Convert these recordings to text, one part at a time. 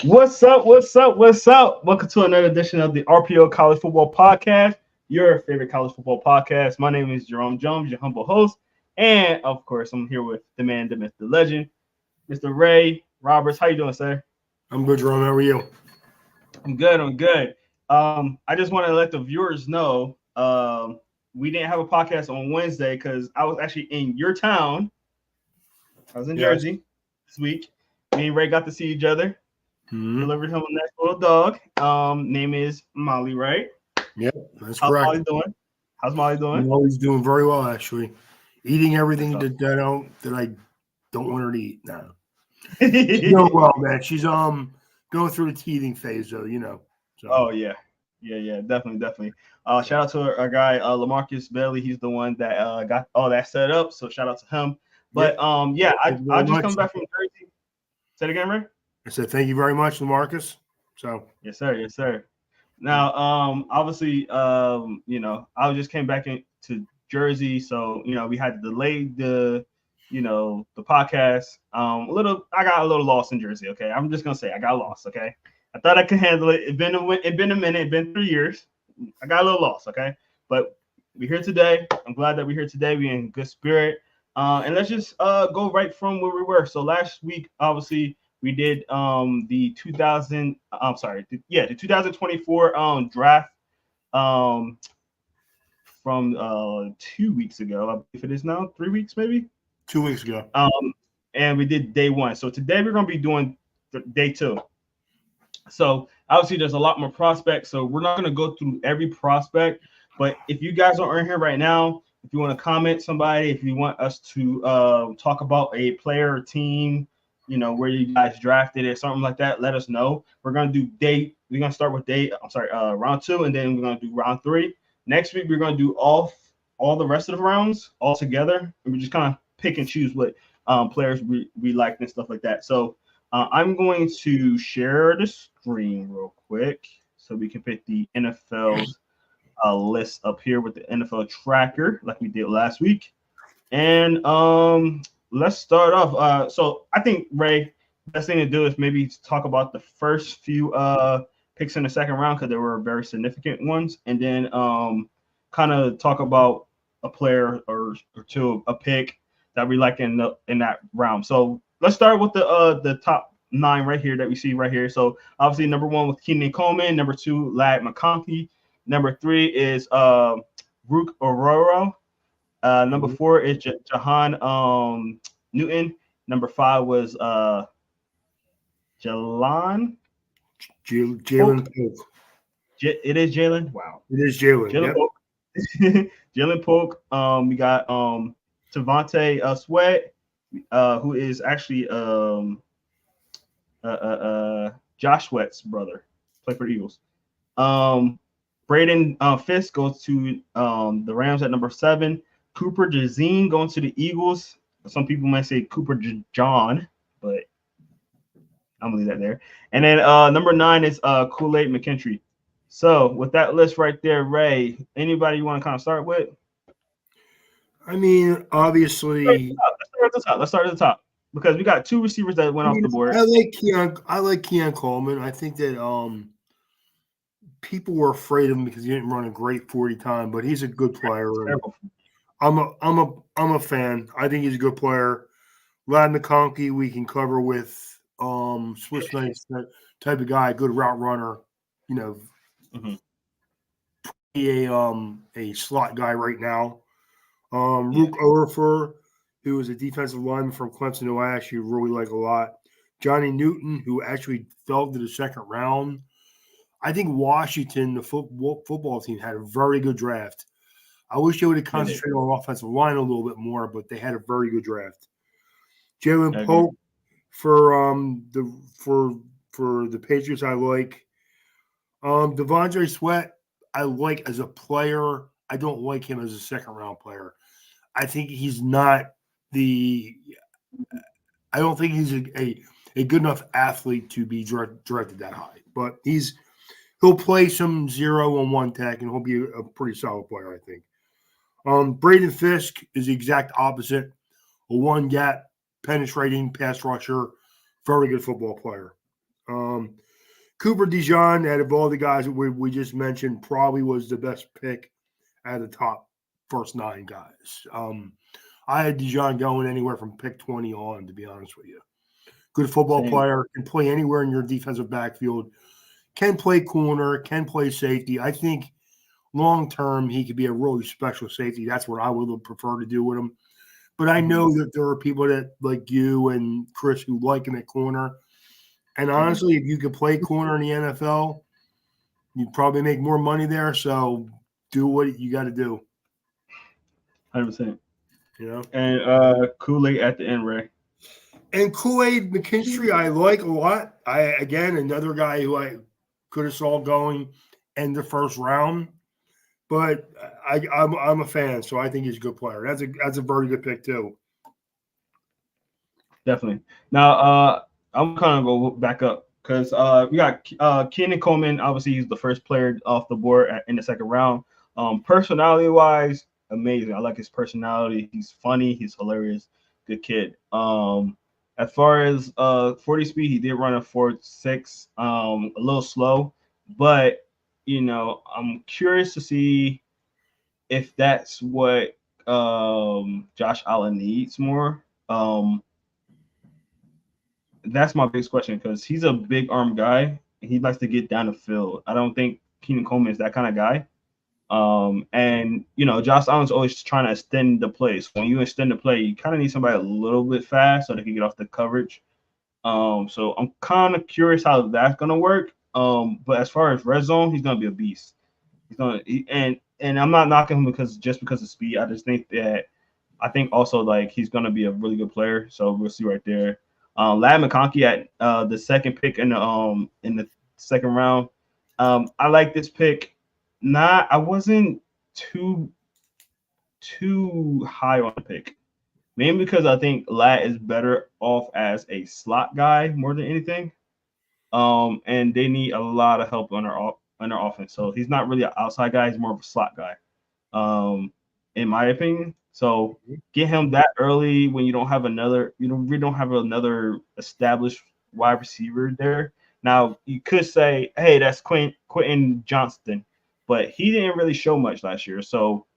What's up? What's up? What's up? Welcome to another edition of the RPO College Football Podcast, your favorite college football podcast. My name is Jerome Jones, your humble host. And of course, I'm here with the man, the myth, the legend, Mr. Ray Roberts. How you doing, sir? I'm good, Jerome. How are you? I'm good. I'm good. I just want to let the viewers know we didn't have a podcast on Wednesday because I was actually in your town. I was in Yes. Jersey this week. Me and Ray got to see each other. Mm-hmm. Delivered him a nice little dog. Name is Molly, right? Yep, that's How's correct. Molly doing? How's Molly doing? Molly's doing very well, actually. Eating That's everything awesome. that I don't want her to eat now. She's doing well, man. She's going through the teething phase, though. So Oh yeah, definitely. Shout out to our guy Lamarcus Bailey. He's the one that got all that set up. So shout out to him. yeah, But yeah, thank you I very just much. come back from Jersey. Say it again, Ray. I said thank you very much, Lamarcus. So Yes, sir. Yes, sir. Now, obviously, I just came back into Jersey, so we had to delay the podcast. I got a little lost in Jersey. Okay, I'm just gonna say I got lost. Okay, I thought I could handle it. It been a minute. It been 3 years. I got a little lost. Okay, but we're here today. I'm glad that we're here today. We're in good spirit. And let's just go right from where we were. So last week, obviously we did the 2000 I'm sorry the 2024 draft um from 2 weeks ago. I believe it is now 3 weeks maybe. 2 weeks ago. And we did day one. So today we're going to be doing day two. So obviously there's a lot more prospects, so we're not going to go through every prospect, but if you guys are in here right now, if you want to comment somebody, if you want us to talk about a player or team, where you guys drafted it, something like that, let us know. We're gonna start with round two, and then we're gonna do round three. Next week we're gonna do all the rest of the rounds all together, and we just kind of pick and choose what players we like and stuff like that. So I'm going to share the screen real quick so we can pick the NFL's list up here with the NFL tracker like we did last week. And let's start off. So I think, Ray, best thing to do is maybe talk about the first few picks in the second round because there were very significant ones, and then kind of talk about a player or two, a pick that we like in that round. So let's start with the top nine right here that we see right here. So obviously number one with Keenan Coleman, number two Lad McConkey, number three is Rook Aurora. Number four is Jahan Newton. Number five was Jalen Jalen Polk. It is Jalen. Wow. It is Jalen. Jalen Yep. Polk. Jalen Polk. We got Tavante Sweat, who is actually Josh Sweat's brother, play for the Eagles. Braden Fisk goes to the Rams at number 7. Cooper Jazeen going to the Eagles. Some people might say Cooper John, but I'm gonna leave that there. And then number 9 is Kool-Aid McKinstry. So with that list right there, Ray, anybody you want to kind of start with? I mean, obviously, Let's start at the top because we got 2 receivers that went off the board. I like Keon Coleman. I think that people were afraid of him because he didn't run a great 40 time, but he's a good player. I'm a fan. I think he's a good player. Lad McConkey we can cover with Swiss Knights type of guy, good route runner. A slot guy right now. Rook Orfer, who is a defensive lineman from Clemson, who I actually really like a lot. Johnny Newton, who actually fell to the second round. I think Washington, the football team, had a very good draft. I wish they would have concentrated on offensive line a little bit more, but they had a very good draft. Jalen Polk for the Patriots, I like. Devondre Sweat, I like as a player. I don't like him as a second round player. I think he's not I don't think he's a good enough athlete to be directed that high. But he'll play some 0 and 1 tech, and he'll be a pretty solid player, I think. Braden Fisk is the exact opposite. A one-gap penetrating pass rusher, very good football player. Cooper DeJean, out of all the guys that we just mentioned, probably was the best pick out of the top first 9 guys. I had DeJean going anywhere from pick 20 on, to be honest with you. Good football player, can play anywhere in your defensive backfield, can play corner, can play safety. I think long term he could be a really special safety. That's what I would prefer to do with him. But I know that there are people that like you and Chris who like him at corner. And honestly, if you could play corner in the NFL, you'd probably make more money there. So do what you got to do. 100%. You know? And Kool-Aid at the end, Ray. And Kool-Aid McKinstry, I like a lot. Again, another guy who I could have saw going in the first round. But I'm a fan, so I think he's a good player. That's a very good pick too. Definitely. Now, I'm kind of go back up because we got Keenan Coleman. Obviously, he's the first player off the board in the second round. Personality-wise, amazing. I like his personality. He's funny. He's hilarious. Good kid. As far as 40 speed, he did run a 4.6, a little slow, but I'm curious to see if that's what Josh Allen needs more. That's my biggest question because he's a big arm guy. He likes to get down the field. I don't think Keenan Coleman is that kind of guy. And Josh Allen's always trying to extend the play. So when you extend the play, you kind of need somebody a little bit fast so they can get off the coverage. So I'm kind of curious how that's gonna work. But as far as red zone, he's gonna be a beast. And I'm not knocking him because of speed. I just think also like he's gonna be a really good player. So we'll see right there. Lad McConkey at the second pick in the second round. I like this pick. I wasn't too high on the pick, mainly because I think Lad is better off as a slot guy more than anything. And they need a lot of help on their offense. So he's not really an outside guy; he's more of a slot guy, in my opinion. So get him that early when you don't have another established wide receiver there. Now you could say, hey, that's Quentin Johnston, but he didn't really show much last year. So,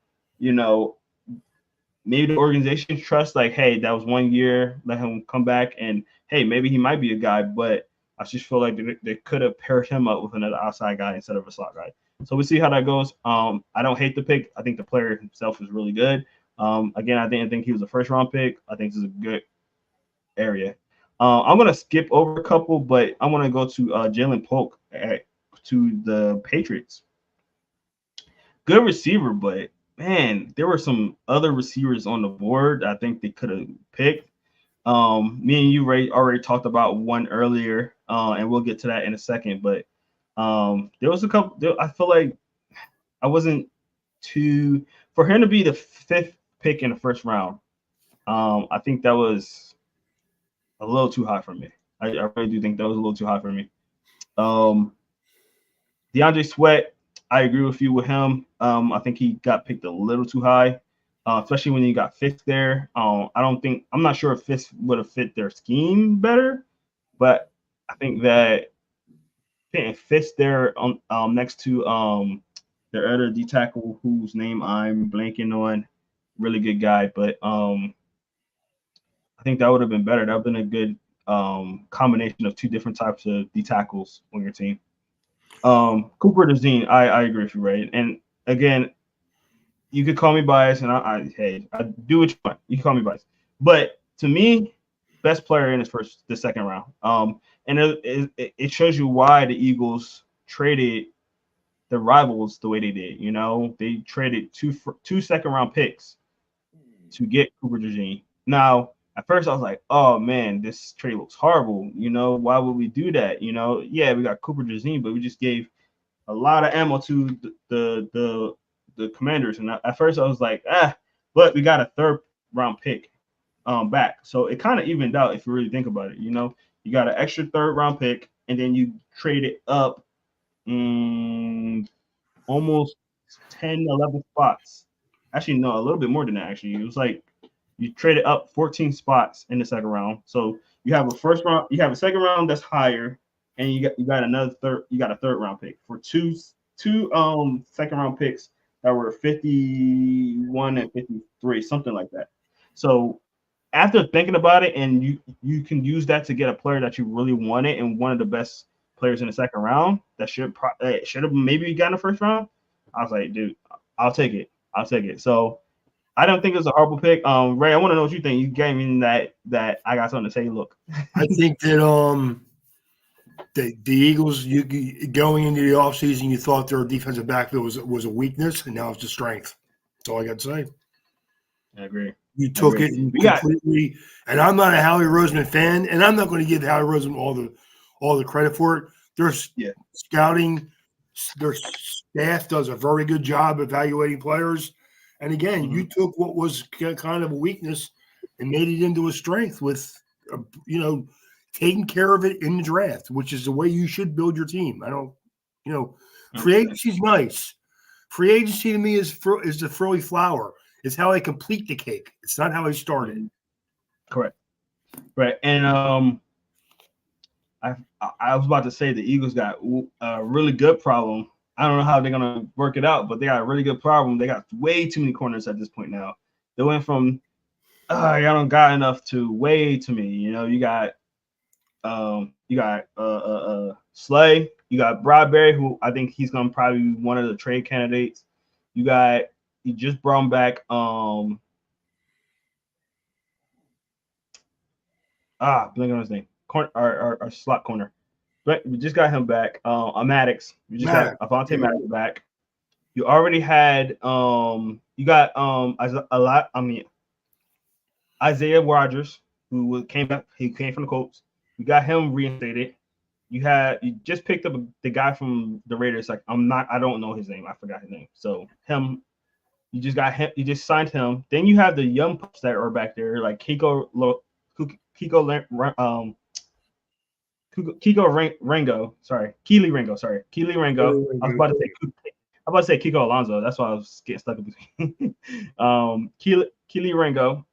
maybe the organization trusts like, hey, that was 1 year, let him come back, and hey, maybe he might be a guy, but I just feel like they could have paired him up with another outside guy instead of a slot guy. So we'll see how that goes. I don't hate the pick. I think the player himself is really good. Again, I didn't think he was a first round pick. I think this is a good area. I'm gonna skip over a couple, but I'm gonna go to Jalen Polk to the Patriots. Good receiver, but man, there were some other receivers on the board I think they could have picked. Me and you already talked about one earlier, and we'll get to that in a second. But there was a couple. I feel like I wasn't too for him to be the 5th pick in the first round. I think that was a little too high for me. I really do think that was a little too high for me. DeAndre Sweat, I agree with you with him. I think he got picked a little too high, especially when you got Fitz there. I'm not sure if Fitz would have fit their scheme better, but I think that Fitz there on next to their other D tackle whose name I'm blanking on, really good guy, but I think that would have been better. That would have been a good combination of two different types of D tackles on your team. Cooper DeJean, I agree with you, right? And again, you could call me biased, and I do what you want. You can call me biased, but to me, best player in the second round. And it shows you why the Eagles traded the rivals the way they did. They traded two second round picks to get Cooper DeJean. Now, at first I was like, oh man, this trade looks horrible. Why would we do that? Yeah, we got Cooper DeJean, but we just gave a lot of ammo to the Commanders. And at first I was like, but we got a 3rd round pick back. So it kind of evened out if you really think about it. You got an extra 3rd round pick, and then you trade it up almost 10, 11 spots. Actually, no, a little bit more than that, actually. It was like you traded up 14 spots in the second round. So you have a second round that's higher, and you got a third round pick for two second round picks that were 51 and 53, something like that. So after thinking about it, and you can use that to get a player that you really wanted and one of the best players in the second round that should have maybe gotten the first round. I was like, dude, I'll take it. I'll take it. So I don't think it's a horrible pick. Ray, I want to know what you think. You gave me that I got something to say. Look, I think that the Eagles, going into the offseason, you thought their defensive backfield was a weakness, and now it's a strength. That's all I got to say. I agree. You I took agree. it and We got completely. And I'm not a Howie Roseman fan, and I'm not going to give Howie Roseman all the credit for it. Their yeah. scouting, their staff does a very good job evaluating players. And again, Mm-hmm. you took what was kind of a weakness and made it into a strength with, taking care of it in the draft, which is the way you should build your team. I don't, free agency is nice. Free agency to me is the frilly flower. It's how I complete the cake. It's not how I started. Mm-hmm. Correct. Right. And I was about to say the Eagles got a really good problem. I don't know how they're gonna work it out, but they got a really good problem. They got way too many corners at this point now. They went from y'all don't got enough to way too many. Slay. You got Bradbury, who I think he's gonna probably be one of the trade candidates. You just brought him back. Blank on his name. Our slot corner. But we just got him back. Maddox. We just got Avante Maddox back. You already had you got Isaiah Rodgers, who came back. He came from the Colts. You got him reinstated. You just picked up the guy from the Raiders. Like I don't know his name. I forgot his name. So him, you just got him. You just signed him. Then you have the young pups that are back there, like Rango. Sorry, Keely Rango. Sorry, Keely Rango. I was about to say Kiko Alonso. That's why I was getting stuck in between. Keely Rango.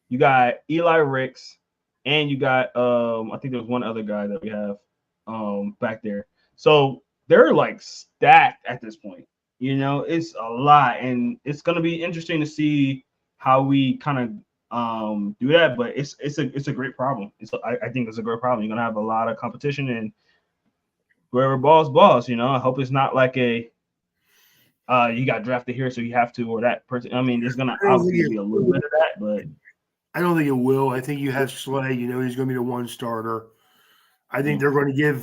You got Eli Ricks, and you got I think there's one other guy that we have back there. So they're like stacked at this point. It's a lot, and it's gonna be interesting to see how we kind of do that. But it's a great problem. I think it's a great problem. You're gonna have a lot of competition, and whoever balls. I hope it's not like a you got drafted here, so you have to, or that person. I mean, there's gonna obviously be a little bit of that, but I don't think it will. I think you have Slay. He's going to be the one starter. I think they're going to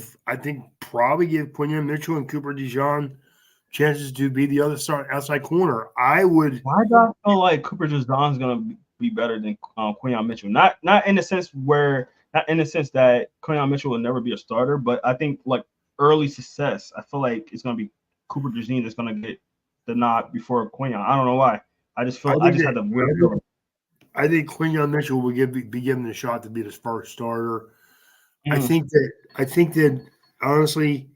probably give Quinion Mitchell and Cooper DeJean chances to be the other outside corner. Why do I feel like Cooper DeJean is going to be better than Quinion Mitchell? Not in the sense that Quinion Mitchell will never be a starter, but I think like early success, I feel like it's going to be Cooper DeJean that's going to get the nod before Quinion. I don't know why. I just had the weird feeling. I think Quinion Mitchell will be given the shot to be his first starter. I think that honestly,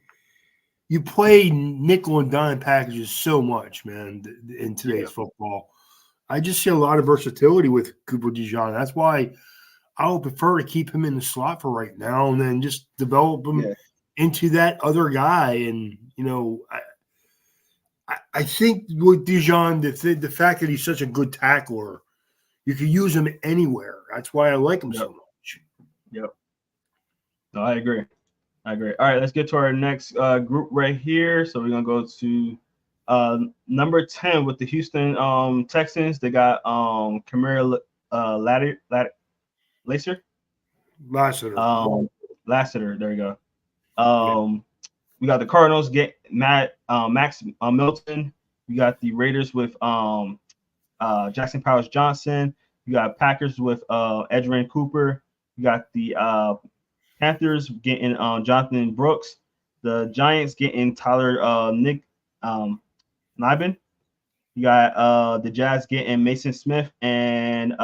you play nickel and dime packages so much, man, in today's football. I just see a lot of versatility with Cooper DeJean. That's why I would prefer to keep him in the slot for right now and then just develop him into that other guy. And I think with DeJean, the fact that he's such a good tackler, you can use him anywhere. That's why I like him so much. Yep. No, I agree. All right, let's get to our next group right here. So we're gonna go to number 10 with the Houston Texans. They got Kamara Lassiter. Lassiter. There we go. We got the Cardinals get Max Milton. We got the Raiders with Jackson Powers Johnson. You got Packers with Edgerrin Cooper. You got the Panthers getting Jonathan Brooks. The Giants getting Tyler Nick Nibin. You got the Jazz getting Mason Smith, and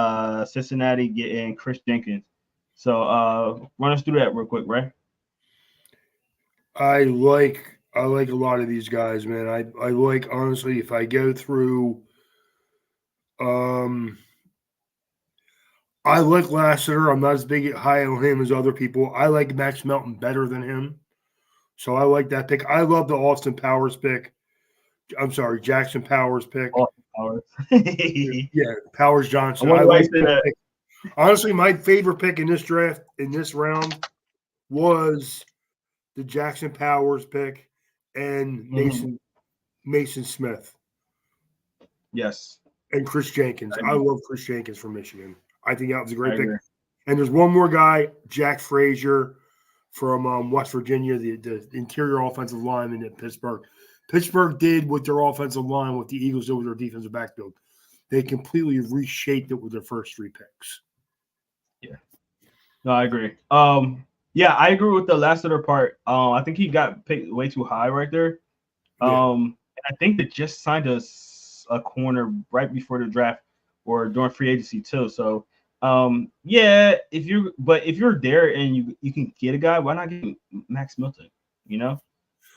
Cincinnati getting Chris Jenkins. So run us through that real quick, right? I like a lot of these guys, man. I like, honestly, if I go through I like Lassiter. I'm not as high on him as other people. I like Max Melton better than him. So I like that pick. I love the Austin Powers pick. I'm sorry, Jackson Powers pick. Austin Powers. Yeah, Powers I Johnson. I wonder why you like say that that. pick. Honestly, my favorite pick in this draft, in this round, was the Jackson Powers pick and Mason Smith Yes, and Chris Jenkins. I I agree. love Chris Jenkins from Michigan. I think that was a I great pick. agree. And there's one more guy, Jack Frazier from West Virginia, the interior offensive lineman at Pittsburgh. Pittsburgh did with their offensive line what the Eagles did with their defensive backfield. They completely reshaped it with their first 3 picks. Yeah. No, I agree. Yeah, I agree with the last other part. I think he got picked way too high right there. Yeah. And I think they just signed a corner right before the draft or during free agency too. So, yeah, if you're there and you can get a guy, why not get Max Milton? You know.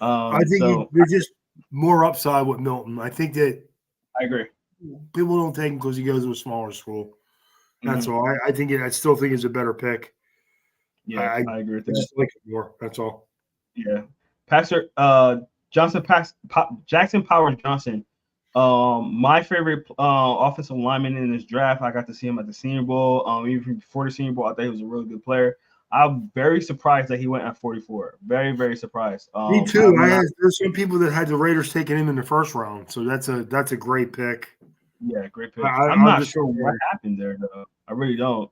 I think So there's just more upside with Milton. I think that I agree. people don't take him because he goes to a smaller school. That's Mhm. all. I think I still think it's a better pick. Yeah, I I agree with that. just like it more. That's all. Yeah, Pastor Jackson Powers Johnson. My favorite offensive lineman in this draft. I got to see him at the Senior Bowl. Even before the Senior Bowl, I thought he was a really good player. I'm very surprised that he went at 44. Very, very surprised. Me too. There's some people that had the Raiders taking him in the first round, so that's a great pick. Yeah, great pick. I'm I'm not just sure what happened there though. I really don't.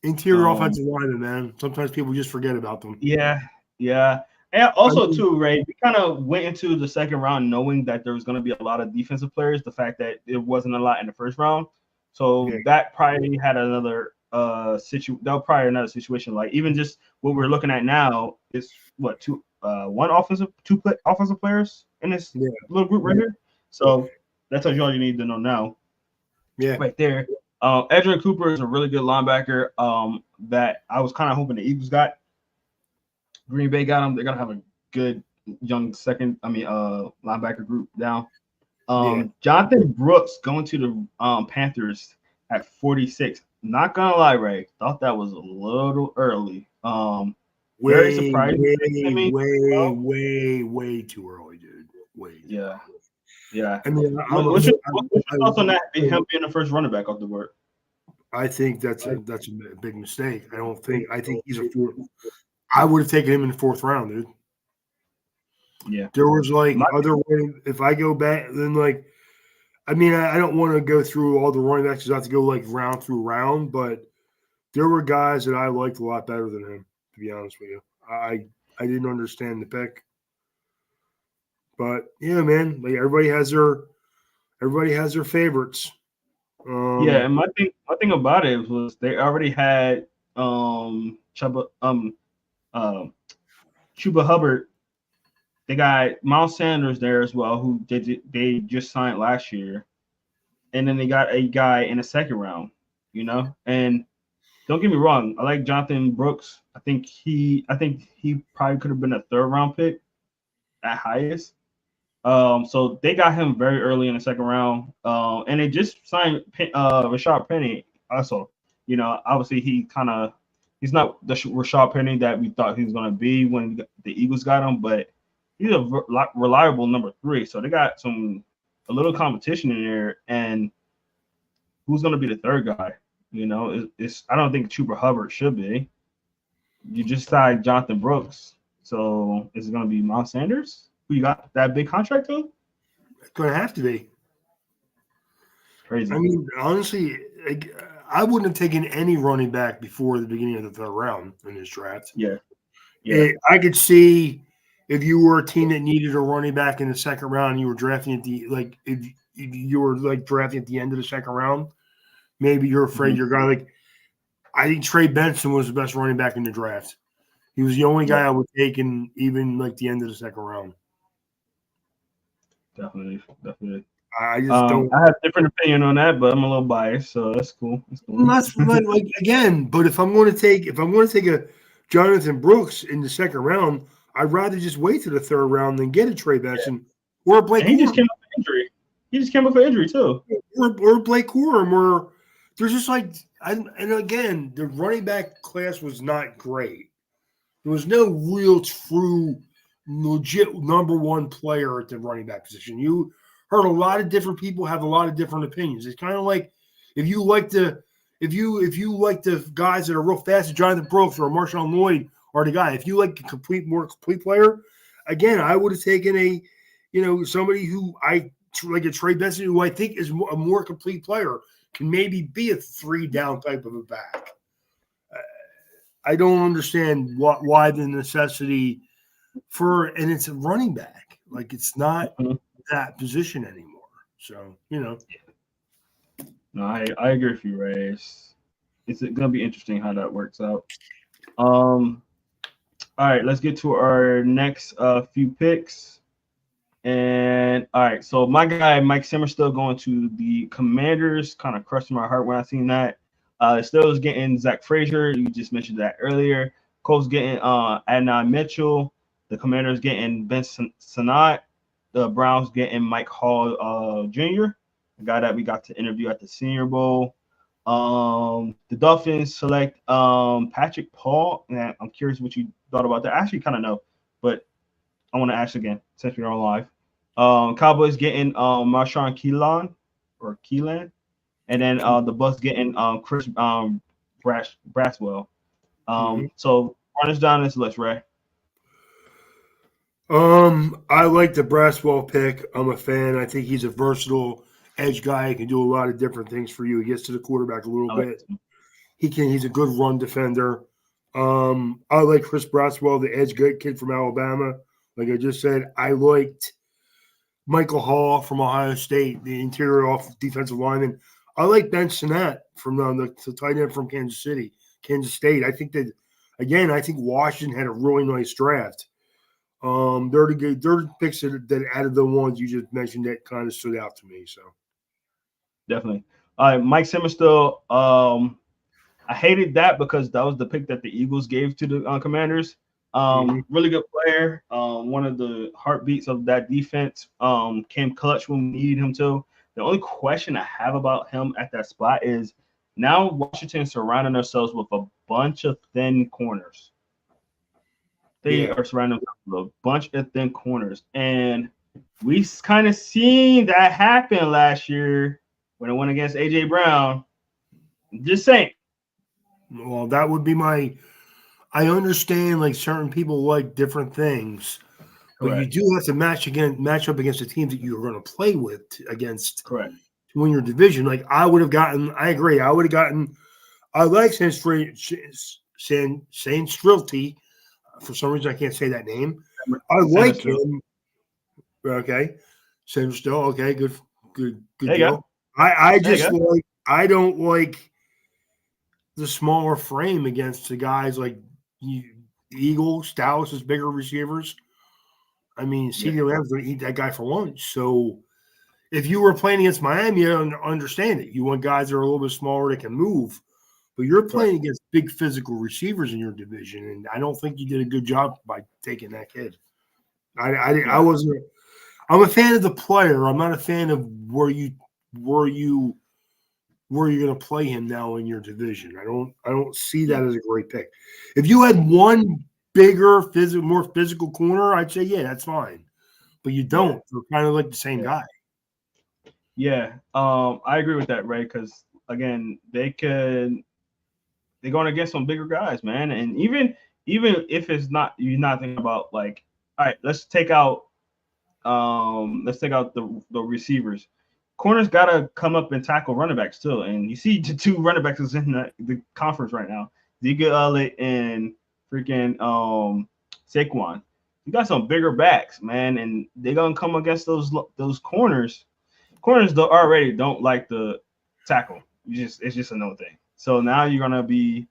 interior offensive lineman, man. Sometimes people just forget about them. Yeah, yeah. And also too, Ray, we kind of went into the second round knowing that there was going to be a lot of defensive players. The fact that it wasn't a lot in the first round, so that probably had another that was probably another situation. Like even just what we're looking at now is what two offensive players in this little group right here. So that's all you need to know now. Yeah, right there. Edgerrin Cooper is a really good linebacker. That I was kind of hoping the Eagles got. Green Bay got him. They're gonna have a good young linebacker group down. Jonathan Brooks going to the Panthers at 46. Not gonna lie, Ray, thought that was a little early. Very surprising to me. Way too early, dude. Way. Yeah. Yeah. I mean, what's your thoughts on that? Him being the first running back off the board. I think that's a big mistake. I think he's a fourth. I would have taken him in the 4th round, dude. Yeah. There was if I go back, then I mean, I don't want to go through all the running backs. You have to go round through round, but there were guys that I liked a lot better than him, to be honest with you. I didn't understand the pick. But yeah, man, everybody has their favorites. Yeah, and my thing about it was they already had Chuba Hubbard. They got Miles Sanders there as well, who they just signed last year, and then they got a guy in the second round. And don't get me wrong, I like Jonathan Brooks. I think he probably could have been a 3rd round pick at highest. So they got him very early in the second round. And they just signed Rashad Penny also. Obviously he's not the Rashad Penny that we thought he was going to be when the Eagles got him, but he's a reliable number 3. So they got a little competition in there, and who's going to be the 3rd guy? I don't think Chuba Hubbard should be. You just signed Jonathan Brooks, so is it going to be Miles Sanders? Who you got that big contract to? It's going to have to be. Crazy. I mean, honestly, I wouldn't have taken any running back before the beginning of the 3rd round in this draft. Yeah. I could see if you were a team that needed a running back in the 2nd round, and you were drafting at if you were drafting at the end of the 2nd round, maybe you're afraid your guy. I think Trey Benson was the best running back in the draft. He was the only guy I would take in even the end of the 2nd round. Definitely. I just don't. I have different opinion on that, but I'm a little biased, so that's cool. That's again. But if I'm going to take a Jonathan Brooks in the 2nd round, I'd rather just wait to the 3rd round than get a Trey Benson or a Blake. He just came up with injury. He just came up with injury too. Or Blake Corum, or there's just and again, the running back class was not great. There was no real true legit number one player at the running back position. You heard a lot of different people have a lot of different opinions. It's kind of like if you like the guys that are real fast, Jonathan Brooks or Marshawn Lloyd are the guy. If you like a more complete player, again, I would have taken somebody who I like a Trey Benson, who I think is a more complete player, can maybe be a 3-down type of a back. I don't understand why the necessity and it's a running back. Like, it's not that position anymore. So, No, I agree with you, Ray. It's going to be interesting how that works out. All right, let's get to our next few picks. And all right, so my guy Mike Zimmer still going to the Commanders. Kind of crushed my heart when I seen that. Still is getting Zach Frazier. You just mentioned that earlier. Colts getting Adnan Mitchell. The Commanders getting Ben Sinnott. The Browns getting Mike Hall Jr., a guy that we got to interview at the Senior Bowl. The Dolphins select Patrick Paul. And I'm curious what you thought about that. I actually kind of know, but I want to ask again since we're on live. Cowboys getting Marshawn Keelan, and then the Bucks getting Chris Braswell. So run us down this list, Ray. I like the Braswell pick. I'm a fan. I think he's a versatile edge guy. He can do a lot of different things for you. He gets to the quarterback a little bit. He's a good run defender. I like Chris Braswell, the edge kid from Alabama. Like I just said, I liked Michael Hall from Ohio State, the interior defensive lineman. I like Ben Sinnott from the tight end from Kansas State. I think Washington had a really nice draft. They're the picks that out of the ones you just mentioned that kind of stood out to me. So definitely. All right, Mike Zimmer still. I hated that because that was the pick that the Eagles gave to the Commanders. Really good player. One of the heartbeats of that defense. Came clutch when we needed him to. The only question I have about him at that spot is now Washington surrounding themselves with a bunch of thin corners. They are surrounding themselves with a bunch of thin corners. And we kind of seen that happen last year when it went against A.J. Brown. Just saying. Well, that would be I understand like certain people like different things, but you do have to match up against the teams that you're going to play with against to win your division. Like I agree. I would have gotten. I like San Strilty. For some reason, I can't say that name. I like him. Okay, San Still. Okay, good deal. I don't like the smaller frame against the guys like Eagles, Dallas is bigger receivers. I mean, CeeDee Lamb's going to eat that guy for lunch. So if you were playing against Miami, I understand it. You want guys that are a little bit smaller that can move. But you're playing against big physical receivers in your division, and I don't think you did a good job by taking that kid. I wasn't. I'm a fan of the player. I'm not a fan of where you're going to play him now in your division. I don't see that as a great pick. If you had one bigger, more physical corner, I'd say that's fine. But you don't. They're kind of like the same guy. Yeah, I agree with that, Ray. Because again, they're going against some bigger guys, man. And even if it's not, you're not thinking about like, all right, let's take out the receivers. Corners gotta come up and tackle running backs too. And you see the two running backs is in the conference right now, Zeke Elliott and freaking Saquon. You got some bigger backs, man, and they're gonna come against those corners. Corners already don't like the tackle. It's just another thing. So now you're gonna be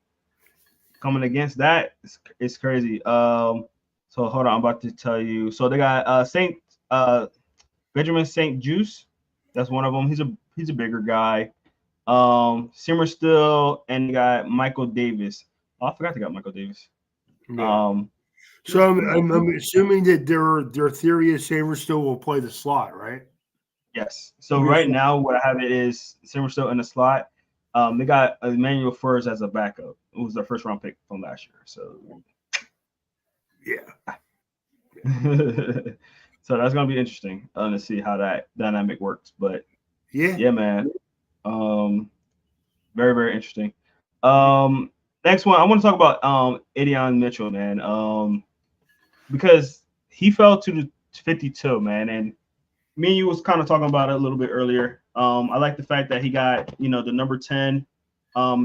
coming against that. It's crazy. So hold on, I'm about to tell you. So they got Benjamin St. Juice. That's one of them. He's a bigger guy. Simmer still, and they got Michael Davis. Oh, I forgot they got Michael Davis. Yeah. So I'm assuming that their theory is Simmer still will play the slot, right? Yes. So right now, what I have it is Simmer still in the slot. They got Emmanuel Furs as a backup. It was their first round pick from last year. So yeah. So that's gonna be interesting to see how that dynamic works. But Yeah. yeah, man, um, very very interesting. Mhm. Um, next one, I want to talk about Idion Mitchell, man. Because he fell to the 52, man, and me and you was kind of talking about it a little bit earlier. I like the fact that he got the number 10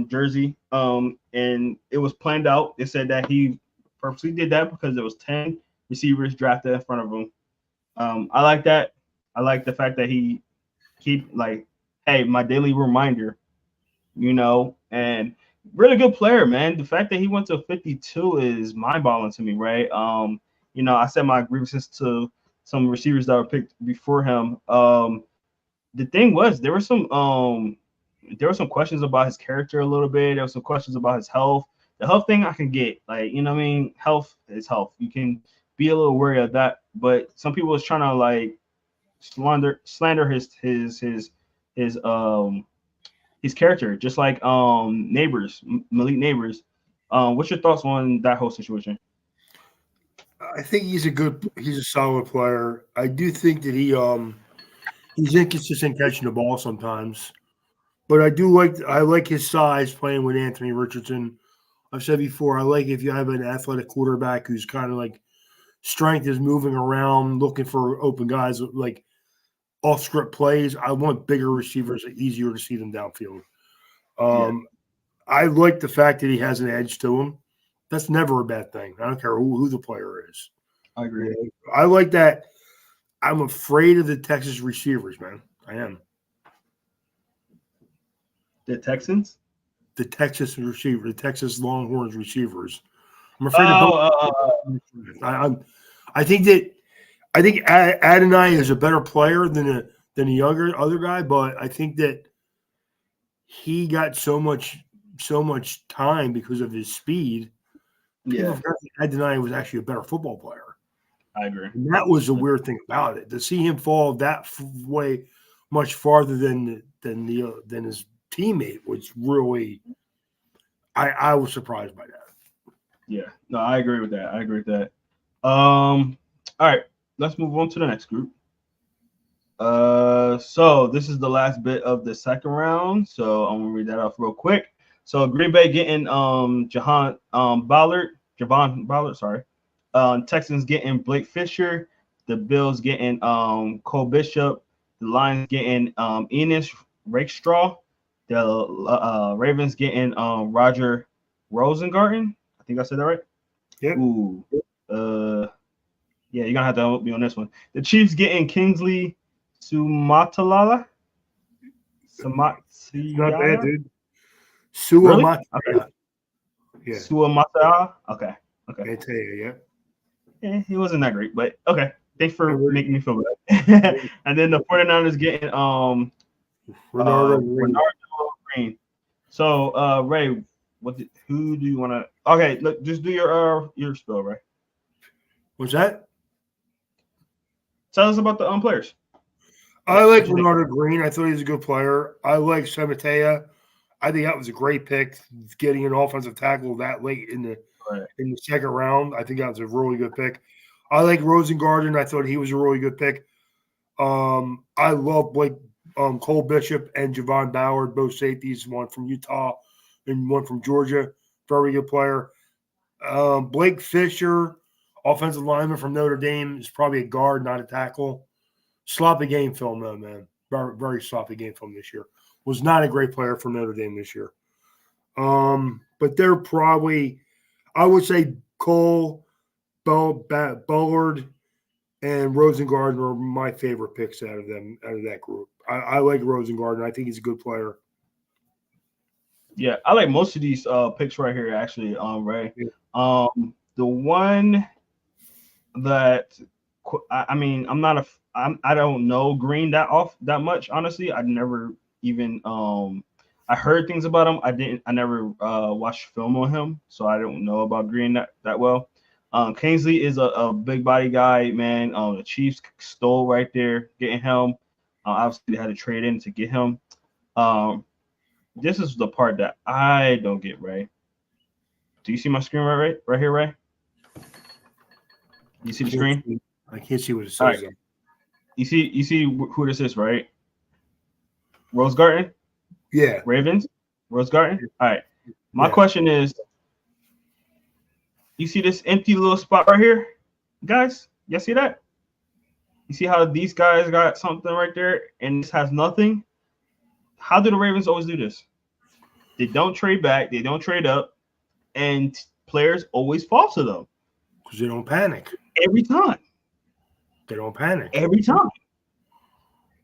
jersey, and it was planned out. It said that he purposely did that because there was 10 receivers drafted in front of him. I like that. I like the fact that he keep like, hey, my daily reminder, and really good player, man. The fact that he went to 52 is mind-boggling to me, right? I said my grievances to some receivers that were picked before him. The thing was there were some questions about his character a little bit. There were some questions about his health. The health thing I can get, like, what I mean, health is health. You can be a little wary of that, but some people was trying to like slander his his character, just like neighbors, Malik neighbors. What's your thoughts on that whole situation? I think he's a solid player. I do think that he's inconsistent catching the ball sometimes. But I like his size playing with Anthony Richardson. I've said before, I like if you have an athletic quarterback who's kind of like strength is moving around, looking for open guys like off script plays. I want bigger receivers, easier to see them downfield. Yeah, Um, I like the fact that he has an edge to him. That's never a bad thing. I don't care who the player is. I agree. You know, I like that. I'm afraid of the Texas receivers, man. I am. The Texans. The Texas Longhorns receivers. I'm afraid of both. Oh, I'm. I think that Adonai is a better player than a younger other guy, but I think that he got so much time because of his speed. People yeah, forgot that Adonai was actually a better football player. I agree. And that was the weird thing about it. To see him fall that way much farther than his teammate was really. I was surprised by that. Yeah, no, I agree with that. I agree with that. All right, let's move on to the next group. So this is the last bit of the second round. So I'm gonna read that off real quick. So Green Bay getting Javon Ballard, sorry. Texans getting Blake Fisher. The Bills getting Cole Bishop. The Lions getting Enos Rakestraw. The Ravens getting Roger Rosengarten. I think I said that right. Yep. Ooh. Yeah, you're gonna have to help me on this one. The Chiefs getting Kingsley Sumatalala. It's not bad, Samatsiala? dude. Sua Really? Okay. Matata. Yeah. Suamatala. Okay. Okay. I tell you, yeah. He wasn't that great, but okay. Thanks for And making me feel better. And then the 49ers getting Renardo Green. Bernardo Green. So Ray, who do you wanna okay, look, just do your spill, Ray. Was that? Tell us about the players. I like What you think? Renardo Green. I thought he was a good player. I like Samatea. I think that was a great pick, getting an offensive tackle that late Right. in the second round. I think that was a really good pick. I like Rosengarten. I thought he was a really good pick. I love Blake Cole Bishop and Javon Ballard, both safeties, one from Utah and one from Georgia. Very good player. Blake Fisher, offensive lineman from Notre Dame, is probably a guard, not a tackle. Sloppy game film, though, man. Very, very sloppy game film this year. Was not a great player for Notre Dame this year. But they're probably, I would say, Cole, Bullard, and Rosengarten are my favorite picks out of that group. I like Rosengarten. I think he's a good player. Yeah, I like most of these picks right here actually, Ray. Yeah. The one that I mean, I don't know Green that much honestly. I never even I heard things about him. I never watched film on him, so I don't know about Green that well. Kingsley is a big body guy, man. The Chiefs stole right there getting him. Obviously they had to trade in to get him. Um, this is the part that I don't get, Ray. Do you see my screen right here, Ray? You see the screen? I can't see what it says. All right. You see who this is, right? Rose Garden? Yeah. Ravens? Rose Garden? All right. My question is, you see this empty little spot right here? Guys, you see that? You see how these guys got something right there and this has nothing? How do the Ravens always do this? They don't trade back. They don't trade up. And players always fall to them. Because they don't panic. Every time. They don't panic. Every time.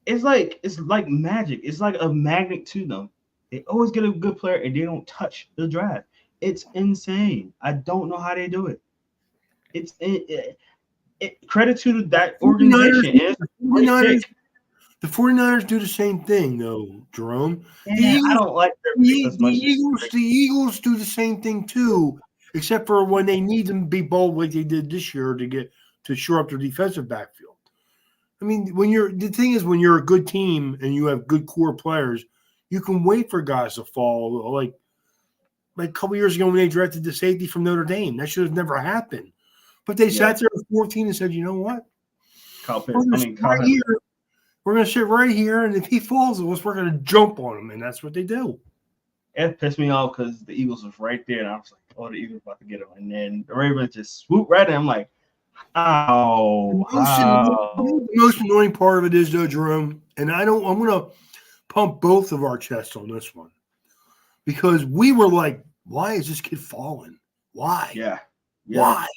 It's like magic. It's like a magnet to them. They always get a good player and they don't touch the draft. It's insane. I don't know how they do it. It's credit to that organization. The 49ers do the same thing, though, Jerome. Yeah, I don't like their the Eagles do the same thing, too, except for when they need them to be bold like they did this year to shore up their defensive backfield. I mean, when you're a good team and you have good core players, you can wait for guys to fall. Like a couple years ago when they drafted the safety from Notre Dame, that should have never happened. But they sat there at 14 and said, you know what? We're going to sit right here, and if he falls to us, we're going to jump on him, and that's what they do. It pissed me off because the Eagles was right there, and I was like, oh, the Eagles about to get him. And then the Ravens just swooped right in. I'm like, how? The most annoying part of it is, though, Jerome, and I'm going to pump both of our chests on this one because we were like, why is this kid falling? Why? Yeah. Why?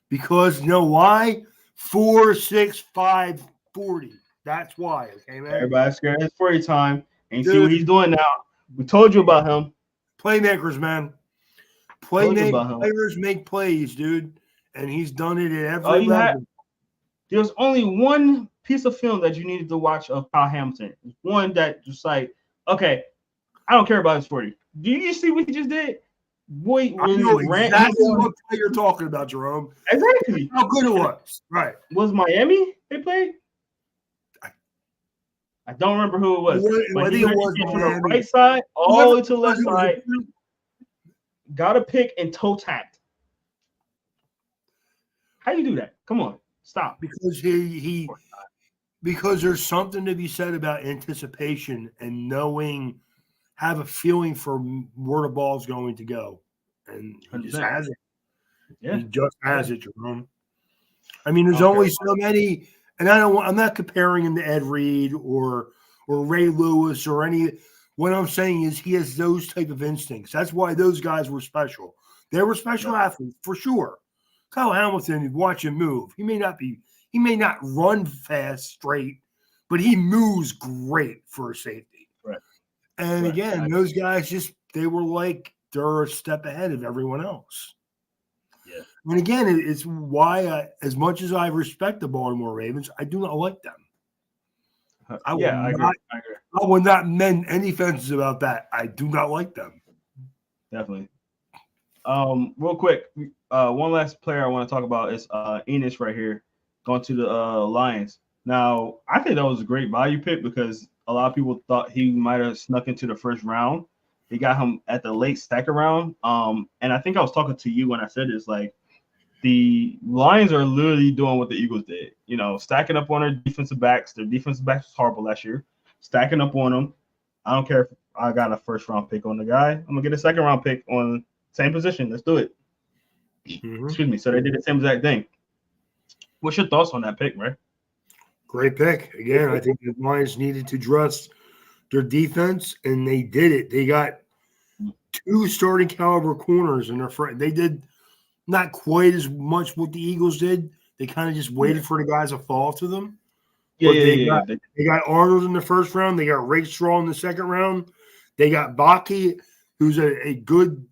Because you know why? 4, 6, 5, 40. That's why. Okay, man. Everybody's scared it's 40 time. And you see what he's doing now. We told you about him. Playmakers, man. Players make plays, dude. And he's done it at every level. There's only one piece of film that you needed to watch of Kyle Hamilton. One that just like, okay, I don't care about his 40. Do you see what he just did? Boy, I know exactly what play you're talking about, Jerome. Exactly. How good it was. Right. Was Miami they played? I don't remember who it was. But he was from the right side all the way to the left side. Got a pick and toe tapped. How do you do that? Come on, stop. Because because there's something to be said about anticipation and knowing, have a feeling for where the ball's going to go, and he just has it. Yeah, he just has it, Jerome. I mean, there's only so many. And I'm not comparing him to Ed Reed or Ray Lewis or any. What I'm saying is he has those type of instincts. That's why those guys were special. They were special athletes for sure. Kyle Hamilton, you watch him move. He may not run fast straight, but he moves great for a safety. Right. And again, those guys they're a step ahead of everyone else. Yeah. And again, it's why, as much as I respect the Baltimore Ravens, I do not like them. I will not mend any fences about that. I do not like them. Definitely. Real quick, one last player I want to talk about is Enos right here, going to the Lions. Now, I think that was a great value pick because a lot of people thought he might have snuck into the first round. They got him at the late second round. And I think I was talking to you when I said this, like, the Lions are literally doing what the Eagles did, stacking up on their defensive backs. Their defensive backs was horrible last year. Stacking up on them. I don't care if I got a first round pick on the guy. I'm gonna get a second round pick on same position. Let's do it. Mm-hmm. Excuse me. So they did the same exact thing. What's your thoughts on that pick, Ray? Great pick. Again, I think the Lions needed to address their defense, and they did it. They got 2 starting caliber corners in their front. They did not quite as much what the Eagles did. They kind of just waited for the guys to fall to them. They got Arnold in the first round. They got Rakestraw in the second round. They got Baki, who's a good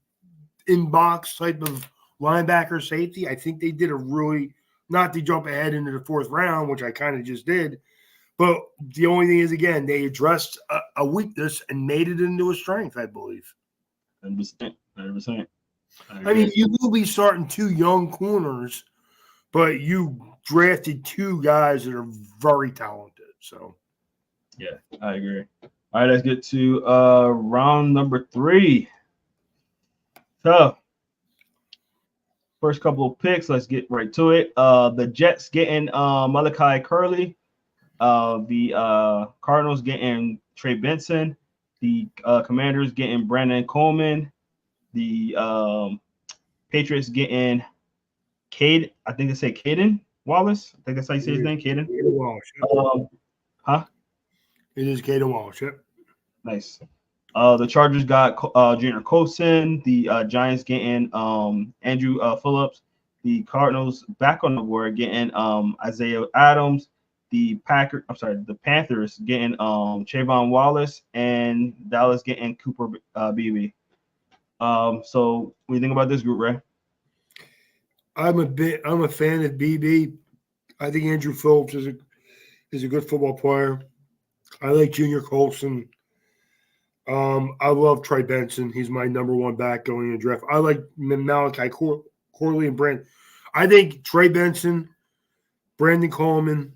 in-box type of linebacker safety. I think they did a really – not to jump ahead into the 4th round, which I kind of just did. But the only thing is, again, they addressed a weakness and made it into a strength, I believe. 100%. I mean, you will be starting 2 young corners, but you drafted 2 guys that are very talented. So, yeah, I agree. All right, let's get to round number 3. So, First couple of picks, let's get right to it. The Jets getting Malachi Curley. The Cardinals getting Trey Benson. The Commanders getting Brandon Coleman. The Patriots getting I think they say Caden Wallace. I think that's how you say his name, Caden. Caden Wallace. Huh? It is Caden Wallace. Yep. Nice. The Chargers got Junior Colson. The Giants getting Andrew Phillips. The Cardinals back on the board getting Isaiah Adams. The Panthers getting Trayvon Wallace, and Dallas getting Cooper Beebe. So what do you think about this group, Ray? I'm a fan of BB. I think Andrew Phillips is a good football player. I like Junior Colson. I love Trey Benson. He's my number one back going in the draft. I like Malachi Corley and Brandon. I think Trey Benson, Brandon Coleman,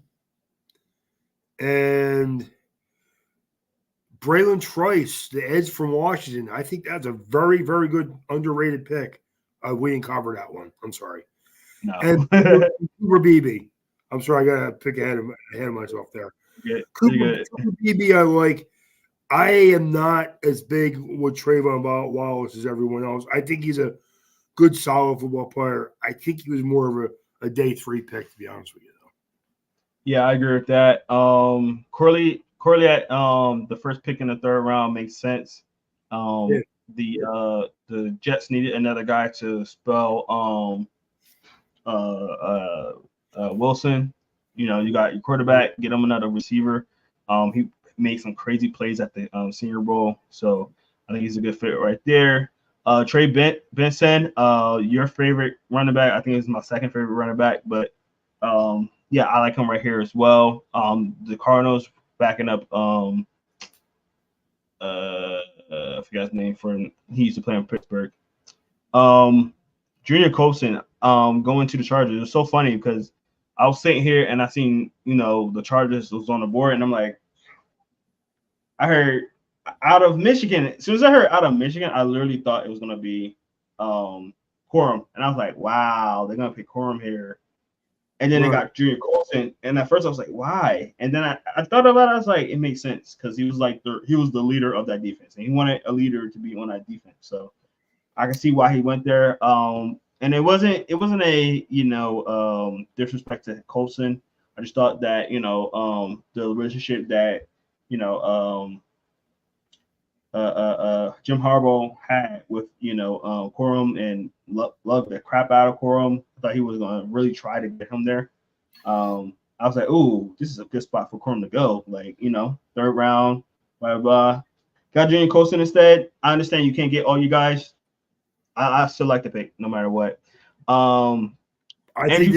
and Braylon Trice, the edge from Washington. I think that's a very, very good underrated pick. We didn't cover that one. I'm sorry. No. And Cooper Beebe. I'm sorry, I got to pick ahead of myself there. Cooper Beebe, I like. I am not as big with Trayvon Wallace as everyone else. I think he's a good, solid football player. I think he was more of a day 3 pick, to be honest with you. Yeah, I agree with that. Corley at the first pick in the 3rd round makes sense. The Jets needed another guy to spell Wilson. You know, you got your quarterback, get him another receiver. He made some crazy plays at the Senior Bowl, so I think he's a good fit right there. Trey Benson, your favorite running back. I think he's my second favorite running back, but yeah, I like him right here as well. The Cardinals backing up I forgot his name he used to play in Pittsburgh. Junior Colson going to the Chargers. It was so funny because I was sitting here and I seen, the Chargers was on the board, and I'm like, I heard out of Michigan. As soon as I heard out of Michigan, I literally thought it was gonna be Corum. And I was like, wow, they're gonna pick Corum here. And then they got Junior Colson. And at first I was like, why? And then I thought about it, I was like, it makes sense because he was the leader of that defense. And he wanted a leader to be on that defense. So I can see why he went there. And it wasn't a disrespect to Colson. I just thought that the relationship that Jim Harbaugh had with Corum and loved the crap out of Corum. I thought he was going to really try to get him there. I was like, ooh, this is a good spot for Corum to go. 3rd round, blah blah. Got Junior Colson instead. I understand you can't get all you guys. I still like the pick no matter what. I think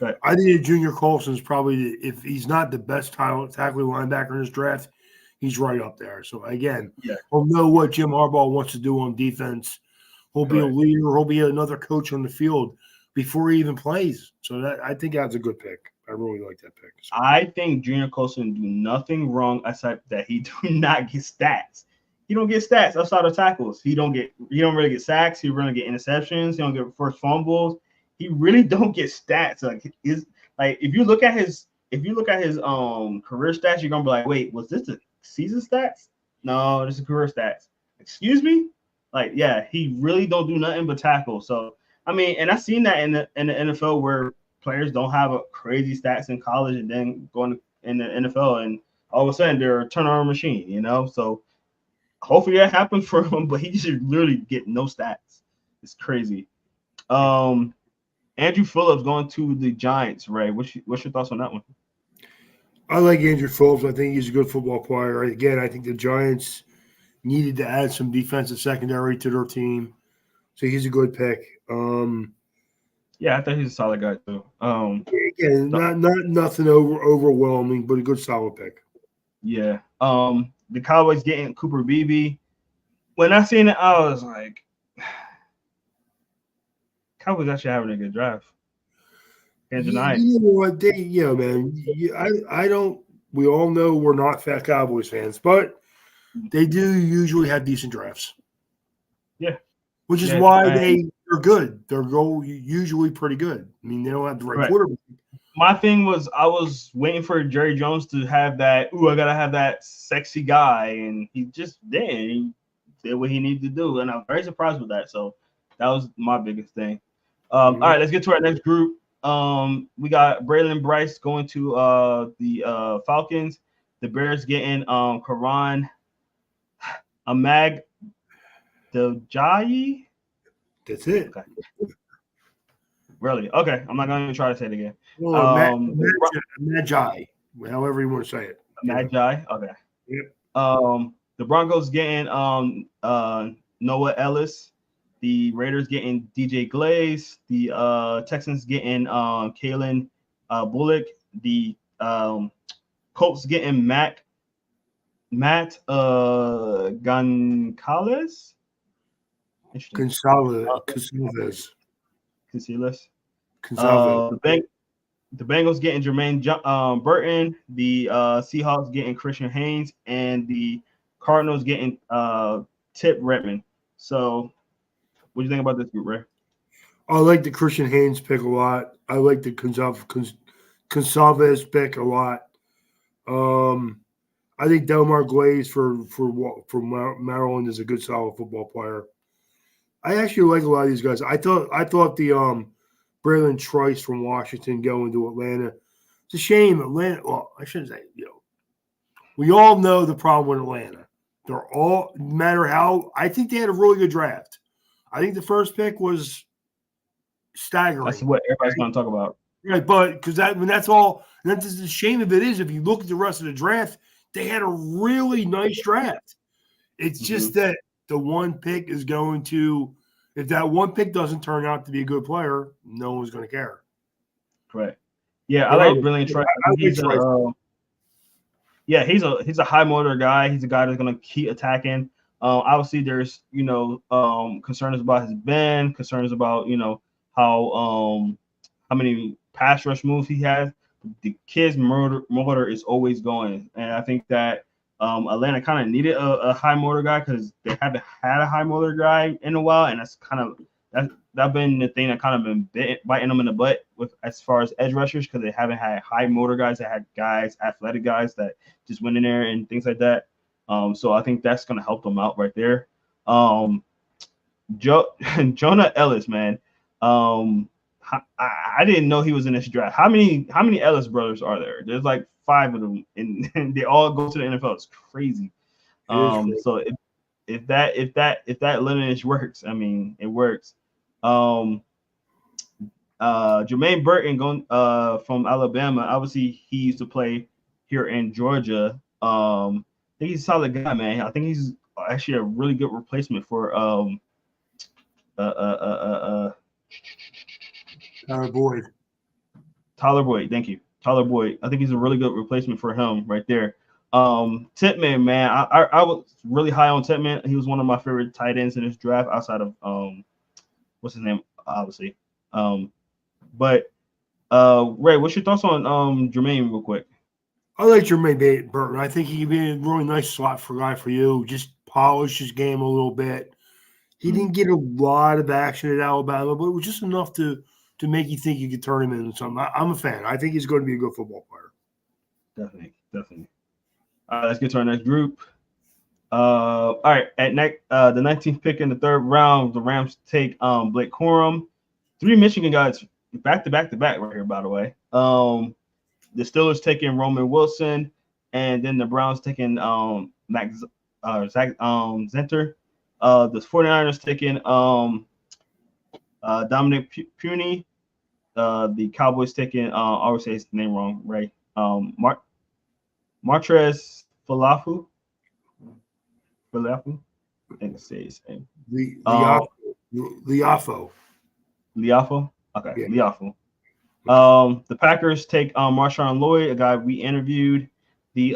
that Junior Colson is probably, if he's not the best tackling linebacker in this draft, he's right up there. So again, he'll know what Jim Harbaugh wants to do on defense. He'll be a leader. He'll be another coach on the field before he even plays. So I think that's a good pick. I really like that pick. So. I think Junior Colson do nothing wrong except that he do not get stats. He don't get stats outside of tackles. He don't really get sacks. He really get interceptions. He don't get first fumbles. He really don't get stats. If you look at his career stats, you're gonna be like, wait, was this a season stats? No, this is career stats. Excuse me? He really don't do nothing but tackle. So and I've seen that in the NFL where players don't have a crazy stats in college and then going in the NFL and all of a sudden they're a turnover machine, So hopefully that happens for him, but he should literally get no stats. It's crazy. Andrew Phillips going to the Giants, Ray. What's your thoughts on that one? I like Andrew Phillips. I think he's a good football player. Again, I think the Giants needed to add some defensive secondary to their team, so he's a good pick. Yeah, I think he's a solid guy too. Again, not nothing overwhelming, but a good solid pick. Yeah. The Cowboys getting Cooper Beebe. When I seen it, I was like, Cowboys actually having a good draft. Can't deny it. You know what? Man. I don't. We all know we're not fat Cowboys fans, but they do usually have decent drafts. Yeah. Which is why they're good. They're usually pretty good. I mean, they don't have the right quarterback. My thing was I was waiting for Jerry Jones to have that. Ooh, I gotta have that sexy guy, and he just did. He did what he needed to do, and I'm very surprised with that. So that was my biggest thing. All right, let's get to our next group. We got Braylon Bryce going to the Falcons. The Bears getting Karan Amag Deljayi. That's it. Okay. Really? Okay. I'm not going to try to say it again. Magi, however you want to say it. Magi. Okay. Yep. The Broncos getting Noah Ellis. The Raiders getting DJ Glaze. The Texans getting Kalen Bullock. The Colts getting Matt Goncalves. Gonzalez. The Bengals getting Jermaine Burton. The Seahawks getting Christian Haynes, and the Cardinals getting Tip Redmond. So, what do you think about this group, Ray? I like the Christian Haynes pick a lot. I like the Gonzalez pick a lot. I think Delmar Glaze for Maryland is a good, solid football player. I actually like a lot of these guys. I thought the Braylon Trice from Washington going to Atlanta. It's a shame Atlanta. Well, I shouldn't say. We all know the problem with Atlanta. They're all, no matter how. I think they had a really good draft. I think the first pick was staggering. That's what everybody's going to talk about. Right, but because that's all. That's the shame of it is if you look at the rest of the draft, they had a really nice draft. It's just that the one pick is going to. If that one pick doesn't turn out to be a good player, no one's going to care. Correct. Yeah, I like Brilliant Trice. He's a high motor guy. He's a guy that's going to keep attacking. Obviously, there's concerns about his bend, concerns about how many pass rush moves he has. The kid's motor is always going, and I think that Atlanta kind of needed a high motor guy because they haven't had a high motor guy in a while, and that's been the thing that kind of been biting them in the butt with as far as edge rushers because they haven't had high motor guys. They had athletic guys that just went in there and things like that. So I think that's going to help them out right there. Jonah Ellis, man. I didn't know he was in this draft. How many Ellis brothers are there? There's like 5 of them, and they all go to the NFL. It's crazy. So if that lineage works, I mean, it works. Jermaine Burton going from Alabama. Obviously, he used to play here in Georgia. I think he's a solid guy, man. I think he's actually a really good replacement for Tyler Boyd. Thank you, Tyler Boyd. I think he's a really good replacement for him right there. Titman, man, I was really high on Titman. He was one of my favorite tight ends in this draft, outside of what's his name, obviously. But Ray, what's your thoughts on Jermaine, real quick? I like Jermaine Burton. I think he could be a really nice slot guy for you. Just polish his game a little bit. He didn't get a lot of action at Alabama, but it was just enough to make you think you could turn him into something. I'm a fan. I think he's going to be a good football player. Definitely. Let's get to our next group. All right, at the 19th pick in the 3rd round, the Rams take Blake Corum. 3 Michigan guys back to back right here, by the way. The Steelers taking Roman Wilson, and then the Browns taking Zach Zenter. The 49ers taking Dominic Puni. The Cowboys taking I always say his name wrong, right? Martrez Falafu. I think it's his name. Liafo. Okay, yeah. Liafo. The Packers take Marshawn Lloyd, a guy we interviewed. The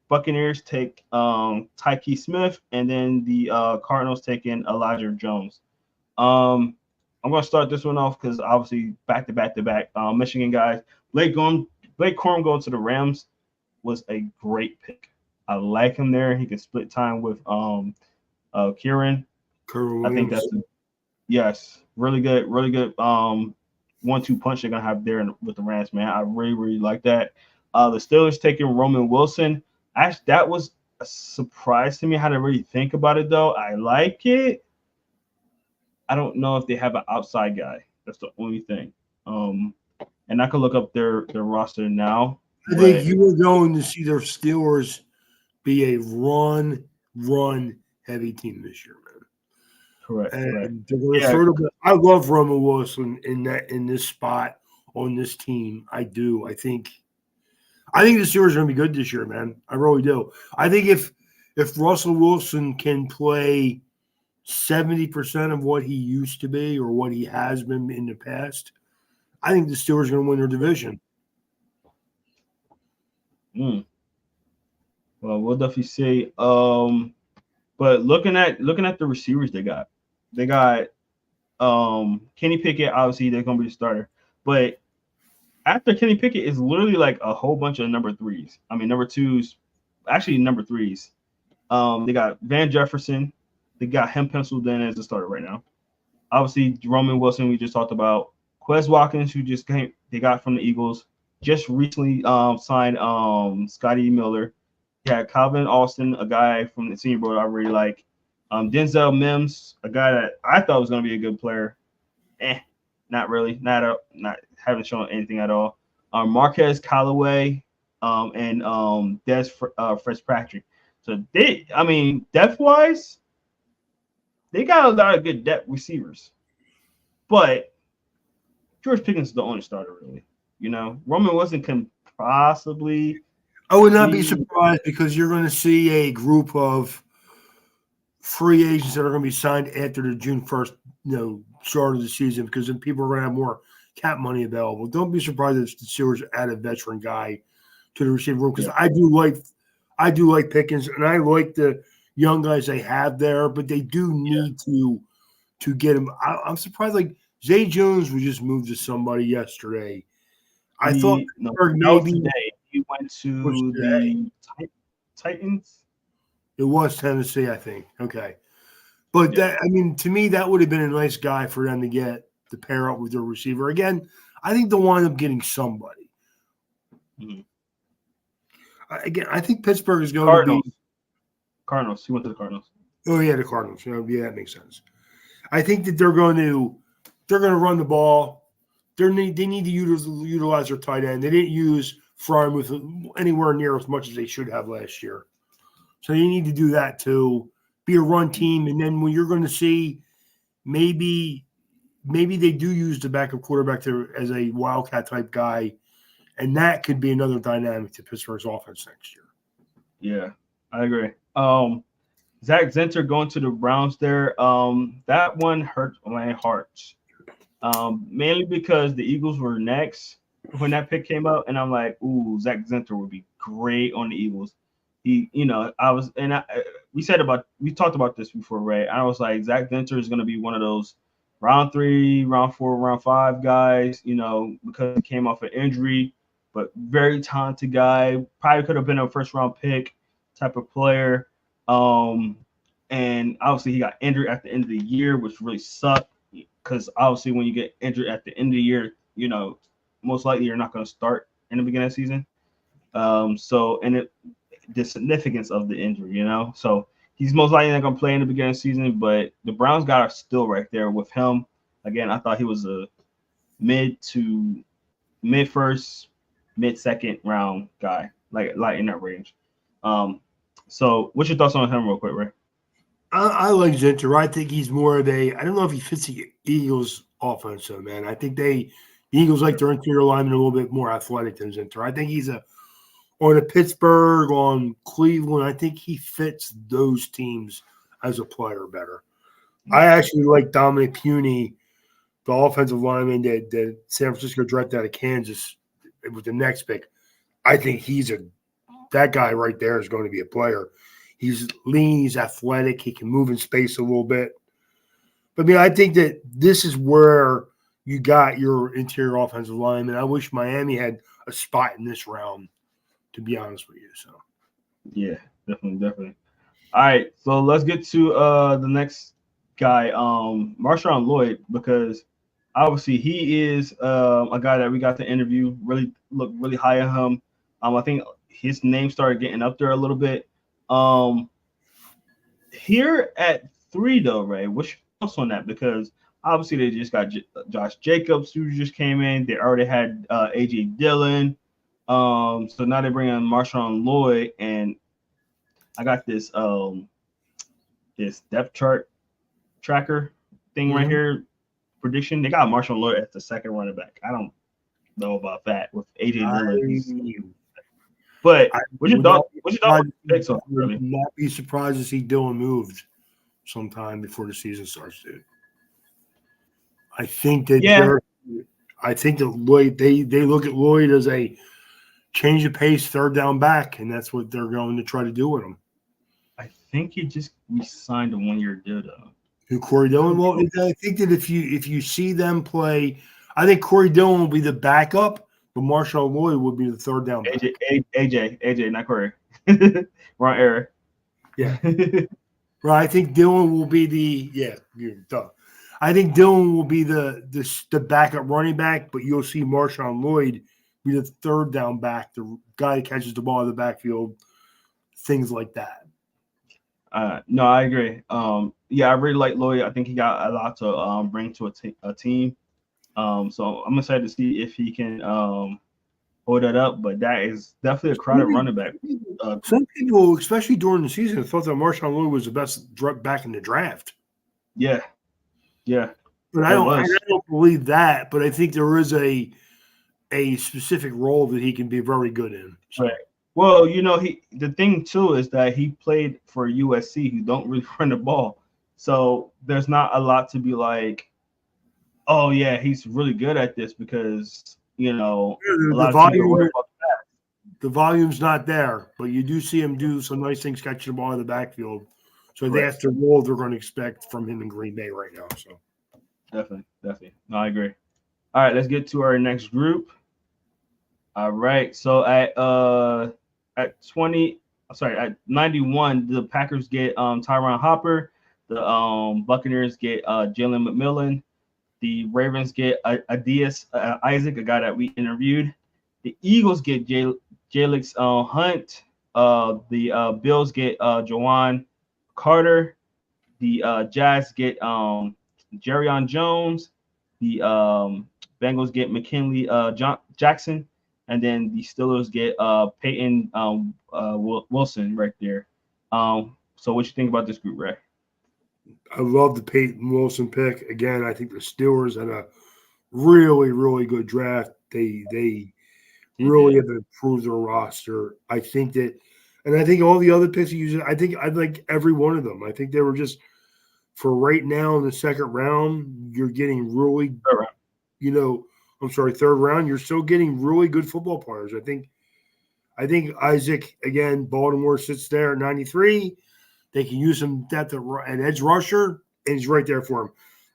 Buccaneers take Tyke Smith, and then the Cardinals taking Elijah Jones. I'm gonna start this one off because obviously back to back Michigan guys. Blake Corum going to the Rams was a great pick. I like him there. He can split time with Kieran. I think that's Yes, really good. 1-2 punch they're gonna have there with the Rams, man. I really like that. The Steelers taking Roman Wilson. Actually, that was a surprise to me. I had to really think about it though. I like it. I don't know if they have an outside guy. That's the only thing. Um, and I can look up their roster now, I think but you are going to see their Steelers be a run heavy team this year, correct. and they're going to Yeah, throw the ball. I love Roman Wilson in this spot on this team. I do. I think the Steelers are going to be good this year, man. I really do. I think if Russell Wilson can play 70% of what he used to be or what he has been in the past, I think the Steelers are going to win their division. mm, well, we'll definitely see. But looking at the receivers they got Kenny Pickett. Obviously, they're gonna be the starter, but after Kenny Pickett is literally like a whole bunch of number threes. I mean, number twos, actually number threes. They got Van Jefferson. They got him penciled in as a starter right now. Obviously, Roman Wilson, we just talked about. Quez Watkins, who just came, they got from the Eagles, just recently signed Scotty Miller. You had Calvin Austin, a guy from the Senior Bowl I really like. Denzel Mims, a guy that I thought was going to be a good player. Not really, not haven't shown anything at all. Marquez Callaway, and Fresh Patrick. So I mean, depth wise, they got a lot of good depth receivers, but George Pickens is the only starter, really. Roman Wilson can possibly I would not be be. surprised because you're going to see a group of free agents that are going to be signed after the June 1st, start of the season because then people are going to have more cap money available. Don't be surprised if the Steelers add a veteran guy to the receiver room because Yeah, I do like Pickens and I like the young guys they have there, but they do yeah. need to get him. I'm surprised like Zay Jones was just moved to somebody yesterday. I thought No, Pittsburgh that was maybe today. He went was to today. the Titans. It was Tennessee, I think. Okay. But Yeah. to me, that would have been a nice guy for them to get to pair up with their receiver. Again, I think they'll wind up getting somebody. Mhm. Again, I think Pittsburgh is going to be. Cardinals. Cardinals. He went to the Cardinals. Oh yeah, the Cardinals. Yeah, that makes sense. I think that they're going to run the ball. They need to utilize their tight end. They didn't use Frymuth anywhere near as much as they should have last year. So you need to do that too. Be a run team, and then when you're going to see maybe they do use the backup quarterback as a wildcat type guy, and that could be another dynamic to Pittsburgh's offense next year. Yeah, I agree. Zach Zinter going to the Browns there. That one hurt my heart. Mainly because the Eagles were next when that pick came out, and I'm like, ooh, Zach Zinter would be great on the Eagles. I was, and we talked about this before, right? I was like, Zach Zinter is going to be one of those round 3, round 4, round 5 guys, because he came off an injury, but very talented guy. Probably could have been a first round pick type of player. Um, and obviously he got injured at the end of the year, which really sucked because obviously when you get injured at the end of the year, most likely you're not going to start in the beginning of the season. The significance of the injury, so he's most likely not going to play in the beginning of the season. But the Browns got are still right there with him. Again, I thought he was a mid first, mid second round guy, like in that range. Um, so what's your thoughts on him, real quick, Ray? I like Zinter. I think he's more of a. I don't know if he fits the Eagles' offense, though, man. I think the Eagles like their interior lineman a little bit more athletic than Zinter. I think he's on a Pittsburgh, on Cleveland. I think he fits those teams as a player better. I actually like Dominic Puny, the offensive lineman that San Francisco drafted out of Kansas. It was the next pick. I think that guy right there is going to be a player. He's lean, he's athletic, he can move in space a little bit. But I think that this is where you got your interior offensive lineman. I wish Miami had a spot in this round, to be honest with you. So Yeah, definitely. All right, so let's get to the next guy, Marshawn Lloyd, because obviously he is a guy that we got to interview. Really look really high at him. I think his name started getting up there a little bit. Here at 3 though, Ray, what's your thoughts on that? Because obviously they just got Josh Jacobs who just came in. They already had AJ Dillon. So now they bring in Marshawn Lloyd, and I got this depth chart tracker thing right here. Prediction: they got Marshawn Lloyd as the second running back. I don't know about that with AJ Dillon. But what's your thought? What's your thought? I would not be surprised to see Dillon moved sometime before the season starts, dude. I think that I think that Lloyd they look at Lloyd as a change of pace third down back, and that's what they're going to try to do with him. I think he just signed a 1-year deal though. Who, Corey Dillon? Well, I think that if you see them play, I think Corey Dillon will be the backup, but Marshawn Lloyd will be the third down back. AJ, not Corey. Wrong error. Yeah. Right. I think Dillon will be I think Dillon will be the backup running back, but you'll see Marshawn Lloyd be the third down back, the guy that catches the ball in the backfield, things like that. No, I agree. I really like Lloyd. I think he got a lot to bring to a team. So I'm excited to see if he can hold that up. But that is definitely a crowded running back. Some people, especially during the season, thought that Marshawn Lloyd was the best back in the draft. Yeah. But I don't believe that. But I think there is a specific role that he can be very good in. So. Right. Well, the thing too is that he played for USC, who don't really run the ball. So there's not a lot to be like, oh yeah, he's really good at this because the volume's not there, but you do see him do some nice things catching the ball in the backfield. So that's the role they're going to expect from him in Green Bay right now. So definitely. No, I agree. All right, let's get to our next group. All right, so at 91, the Packers get Tyron Hopper. The Buccaneers get Jalen McMillan. The Ravens get Adias Isaac, a guy that we interviewed. The Eagles get Jalix Hunt. The Bills get Jawan Carter. The Jazz get Jerrion Jones. The Bengals get McKinley Jackson. And then the Steelers get Peyton Wilson right there. So what you think about this group, Ray? I love the Peyton Wilson pick. Again, I think the Steelers had a really, really good draft. They really have improved their roster. I think that, and I think all the other picks you use, I think I like every one of them. I think they were just, for right now in the second round, you're getting really, third round, you're still getting really good football players. I think Isaac, again, Baltimore sits there at 93. They can use him at an edge rusher, and he's right there for him.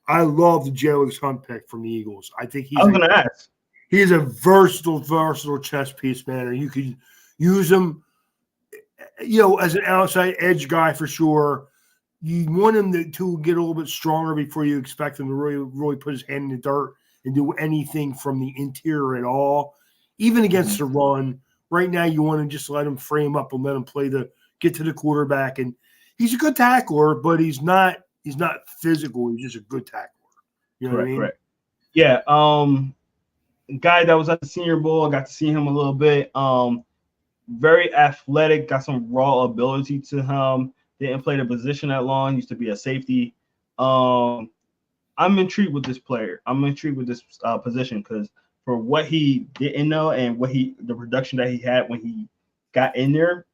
I love the Jalix Hunt pick from the Eagles. I think he's going to ask. He's a versatile chess piece, man. And you could use him, as an outside edge guy for sure. You want him to get a little bit stronger before you expect him to really put his hand in the dirt and do anything from the interior at all, even against the run. Right now, you want to just let him frame up and let him get to the quarterback. And he's a good tackler, but he's not physical. He's just a good tackler. You know what I mean? Correct. Yeah. Guy that was at the Senior Bowl, I got to see him a little bit. Very athletic, got some raw ability to him. Didn't play the position that long. Used to be a safety. I'm intrigued with this player. I'm intrigued with this position because for what he didn't know and the production that he had when he got in there,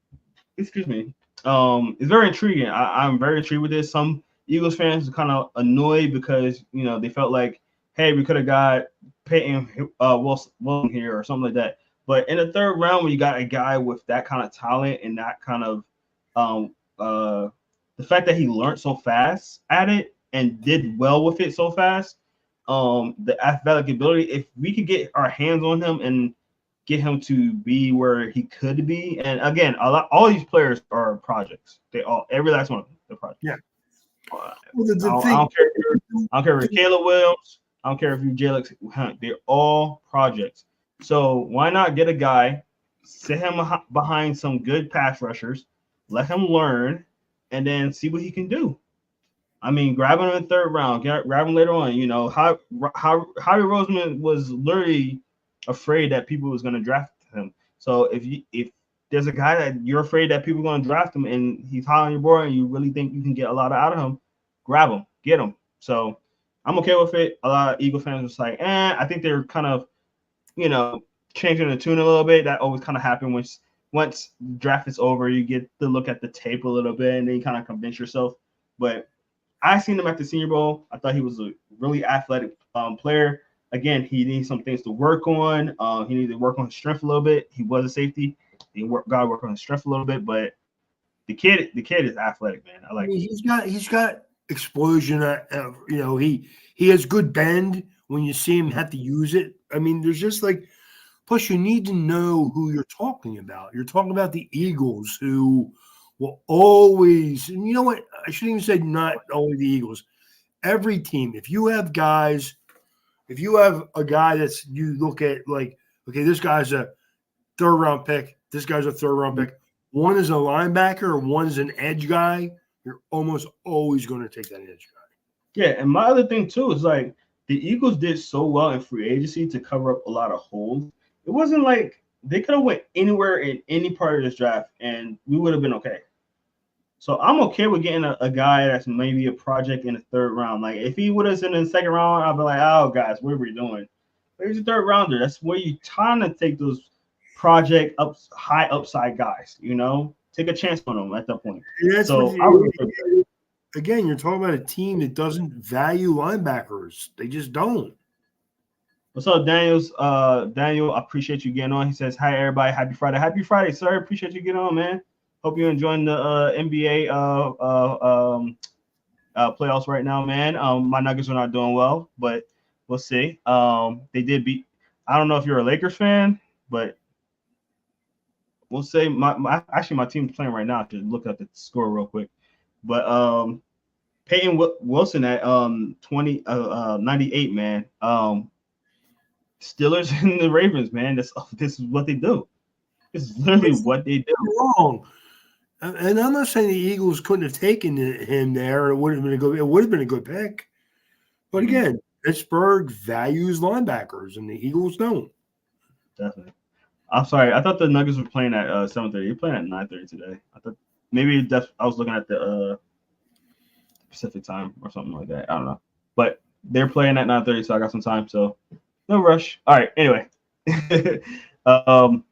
it's very intriguing. I'm very intrigued with this. Some Eagles fans are kind of annoyed because they felt like, hey, we could have got Peyton Wilson here or something like that. But in the third round, when you got a guy with that kind of talent and that kind of the fact that he learned so fast at it and did well with it so fast, the athletic ability, if we could get our hands on him and get him to be where he could be. And again, all these players are projects. Every last one of them, they're projects. Yeah. Well, I don't care. I don't care if you're Caleb Williams. I don't care if you're Jalen Hunt. They're all projects. So why not get a guy, sit him behind some good pass rushers, let him learn, and then see what he can do. I mean, grab him in the third round, grab him later on. You know, how Howie Roseman was literally afraid that people was going to draft him. So if there's a guy that you're afraid that people are going to draft him and he's high on your board and you really think you can get a lot out of him, grab him, get him. So I'm okay with it. A lot of Eagle fans was like, I think they're kind of, changing the tune a little bit. That always kind of happens once draft is over, you get to look at the tape a little bit and then you kind of convince yourself. But I seen him at the Senior Bowl. I thought he was a really athletic player. Again, he needs some things to work on. He needed to work on his strength a little bit. He was a safety. Got to work on his strength a little bit. But the kid is athletic, man. I mean, he's got explosion. He has good bend when you see him have to use it. I mean, there's just like. Plus, you need to know who you're talking about. You're talking about the Eagles, who will always, and you know what? I shouldn't even say not only the Eagles. Every team, if you have a guy that's you look at like, okay, this guy's a third round pick, this guy's a third round pick. One is a linebacker, one is an edge guy. You're almost always going to take that edge guy. Yeah, and my other thing too is like the Eagles did so well in free agency to cover up a lot of holes. It wasn't like they could have went anywhere in any part of this draft and we would have been okay. So I'm okay with getting a guy that's maybe a project in the third round. Like if he would have been in the second round, I'd be like, oh guys, what are we doing? But he's a third rounder. That's where you're trying to take those project high upside guys, take a chance on them at that point. Yeah, again, you're talking about a team that doesn't value linebackers. They just don't. What's up, Daniels? Daniel, I appreciate you getting on. He says, hi, everybody. Happy Friday. Happy Friday, sir. Appreciate you getting on, man. Hope you're enjoying the NBA playoffs right now, man. My Nuggets are not doing well, but we'll see. They did beat – I don't know if you're a Lakers fan, but we'll say my team's playing right now. I should look at the score real quick. But Peyton Wilson at 98, man. Steelers and the Ravens, man. This is what they do. This is literally what they do. Wrong. And I'm not saying the Eagles couldn't have taken him there. It would have been a good pick. But again, Pittsburgh values linebackers, and the Eagles don't. Definitely. I'm sorry. I thought the Nuggets were playing at 7:30. You're playing at 9:30 today. I thought maybe I was looking at the Pacific time or something like that. I don't know. But they're playing at 9:30, so I got some time. So no rush. All right. Anyway.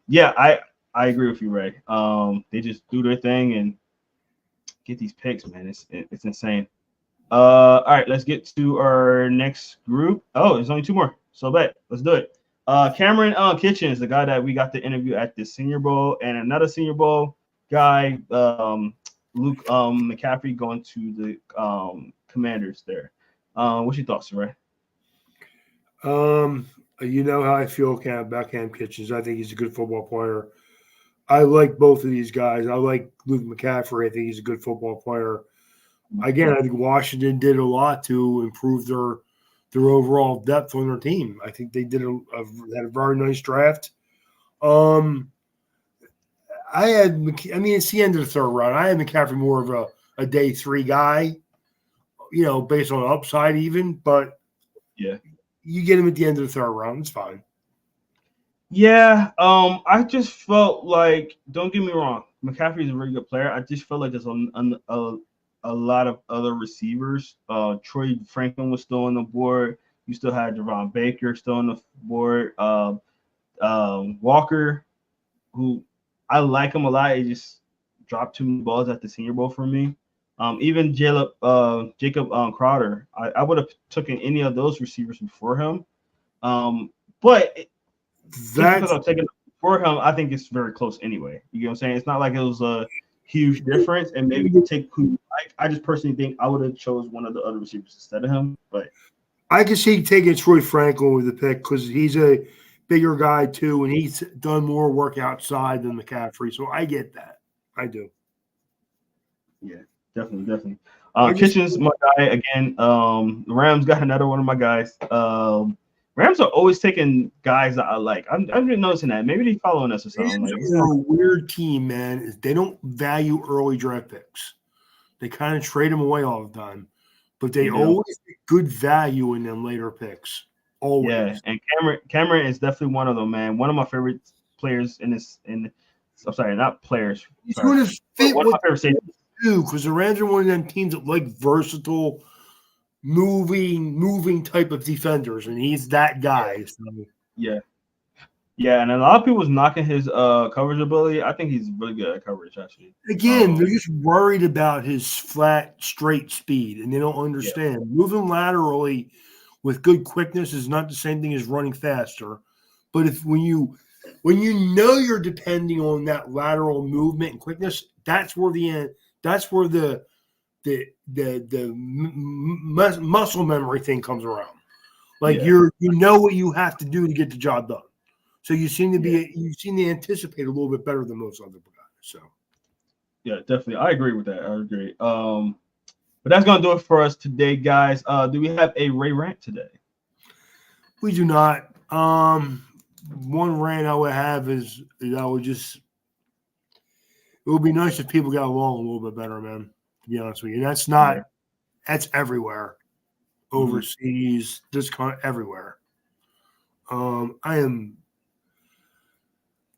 Yeah, I agree with you, Ray. They just do their thing and get these picks, man. It's insane. All right, let's get to our next group. Oh, there's only two more. So bet. Let's do it. Cameron Kitchens, the guy that we got to interview at the Senior Bowl, and another Senior Bowl guy, Luke McCaffrey, going to the Commanders there. What's your thoughts, Ray? You know how I feel about Cam Kitchens. I think he's a good football player. I like both of these guys. I like Luke McCaffrey. I think he's a good football player. Again, I think Washington did a lot to improve their overall depth on their team. I think they did had a very nice draft. It's the end of the third round. I had McCaffrey more of a day 3 guy, based on upside even. But yeah, you get him at the end of the third round. It's fine. Yeah, I just felt like, don't get me wrong, McCaffrey is a very good player. I just felt like there's a lot of other receivers. Troy Franklin was still on the board. You still had Javon Baker still on the board. Walker, who I like him a lot. He just dropped too many balls at the Senior Bowl for me. Even Jacob Crowder, I would have taken any of those receivers before him. But because I'm taking it for him, I think it's very close anyway. You know what I'm saying? It's not like it was a huge difference. And maybe you take who I just personally think I would have chose one of the other receivers instead of him. But I can see taking Troy Franklin with the pick because he's a bigger guy too, and he's done more work outside than McCaffrey. So I get that. I do. Yeah, definitely. Kitchens, my guy again. The Rams got another one of my guys. Rams are always taking guys that I like. I'm just noticing that. Maybe they following us or something. Rams Like, are a weird team, man. They don't value early draft picks. They kind of trade them away all the time, but they always get good value in them later picks. Always. Yeah, and Cameron is definitely one of them, man. One of my favorite players in this. I'm sorry, not players. He's going to fit one of my favorite safeties. Do because the Rams are one of them teams that like versatile, moving type of defenders, and he's that guy. So. Yeah, and a lot of people's knocking his coverage ability. I think he's really good at coverage, actually. Again, they're just worried about his flat, straight speed, and they don't understand moving laterally with good quickness is not the same thing as running faster. But when you know you're depending on that lateral movement and quickness, that's where the muscle memory thing comes around. Like you know what you have to do to get the job done. So you seem to anticipate a little bit better than most other guys. So yeah, definitely, I agree with that. I agree. But that's gonna do it for us today, guys. Do we have a Ray rant today? We do not. One rant I would have is I would just. It would be nice if people got along a little bit better, man. To be honest with you, that's not. Yeah. That's everywhere, overseas, everywhere.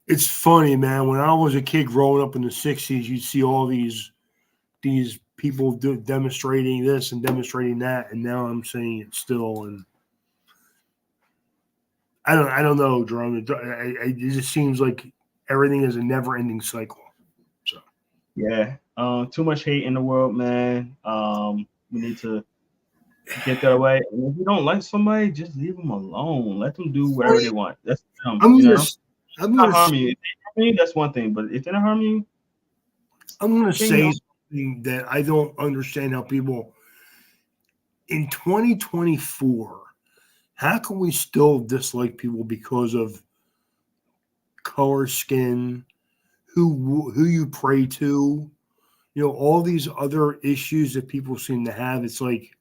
It's funny, man. When I was a kid growing up in the '60s, you'd see all these people demonstrating this and demonstrating that, and now I'm seeing it still. And I don't know, Jerome. It just seems like everything is a never-ending cycle. So yeah, too much hate in the world, man. We need to get that away. And if you don't like somebody, just leave them alone. Let them do whatever they want. That's them. I'm gonna harm you. If they harm you, that's one thing. But if they don't harm you, I'm gonna say something that I don't understand how people in 2024. How can we still dislike people because of color, skin, who you pray to, all these other issues that people seem to have? It's like,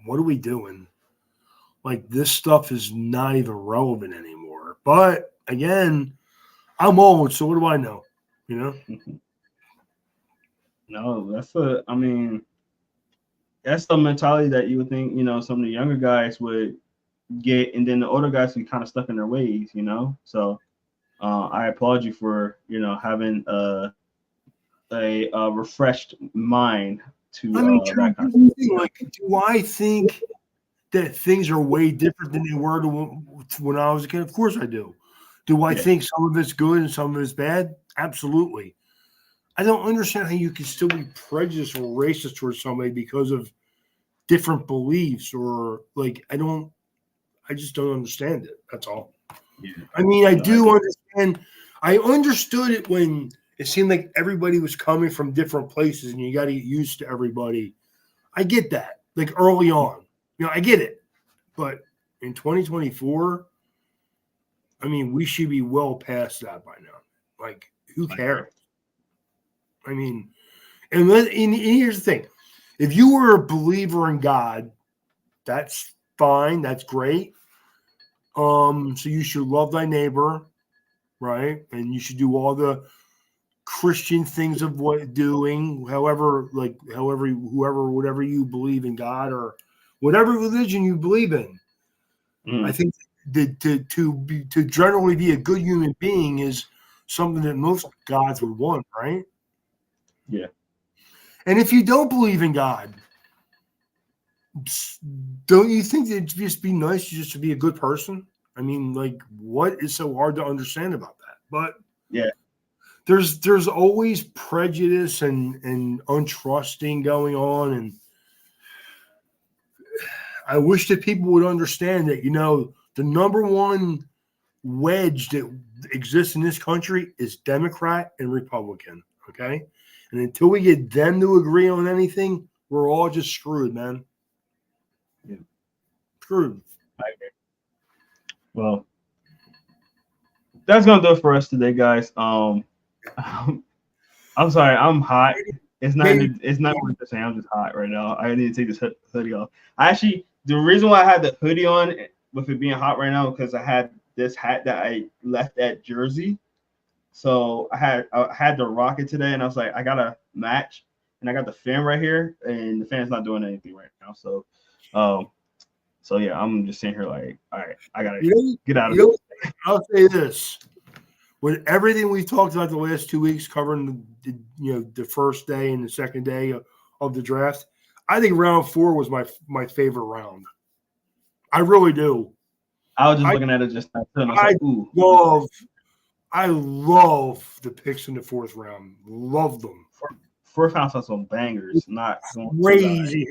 what are we doing? Like, this stuff is not even relevant anymore. But again, I'm old, so what do I know? No, that's the mentality that you would think, some of the younger guys would get, and then the older guys would be kind of stuck in their ways, So I applaud you for, having a refreshed mind to that kind of thing. Like, do I think that things are way different than they were when I was a kid? Of course I do. Do I think some of it's good and some of it's bad? Absolutely. I don't understand how you can still be prejudiced or racist towards somebody because of different beliefs or like I just don't understand it. That's all. Yeah. I mean, I do understand. I understood it when it seemed like everybody was coming from different places and you got to get used to everybody. I get that. Like early on, I get it. But in 2024, I mean, we should be well past that by now. Like, who cares? I mean, and here's the thing. If you were a believer in God, that's fine. That's great. So you should love thy neighbor, right? And you should do all the Christian things of whatever you believe in God or whatever religion you believe in. I think to generally be a good human being is something that most gods would want, right? Yeah. And if you don't believe in God, don't you think it'd just be nice just to be a good person? I mean, like, what is so hard to understand about that? But yeah, there's always prejudice and untrusting going on, and I wish that people would understand that, the number one wedge that exists in this country is Democrat and Republican, okay? And until we get them to agree on anything, we're all just screwed, man. Yeah. Screwed. I agree. Well, that's gonna do it for us today, guys. I'm sorry, I'm hot. It's not worth the same. I'm just hot right now. I need to take this hoodie off. The reason why I had the hoodie on with it being hot right now because I had this hat that I left at Jersey. So I had to rock it today, and I was like, I gotta match, and I got the fan right here, and the fan's not doing anything right now. So yeah, I'm just sitting here like, all right, I gotta get out of here. I'll say this: with everything we've talked about the last 2 weeks, covering the first day and the second day of the draft, I think round 4 was my favorite round. I really do. I was just looking at it just now, and I was like, ooh. I love the picks in the 4th round. Love them. 4th round saw some bangers. Not crazy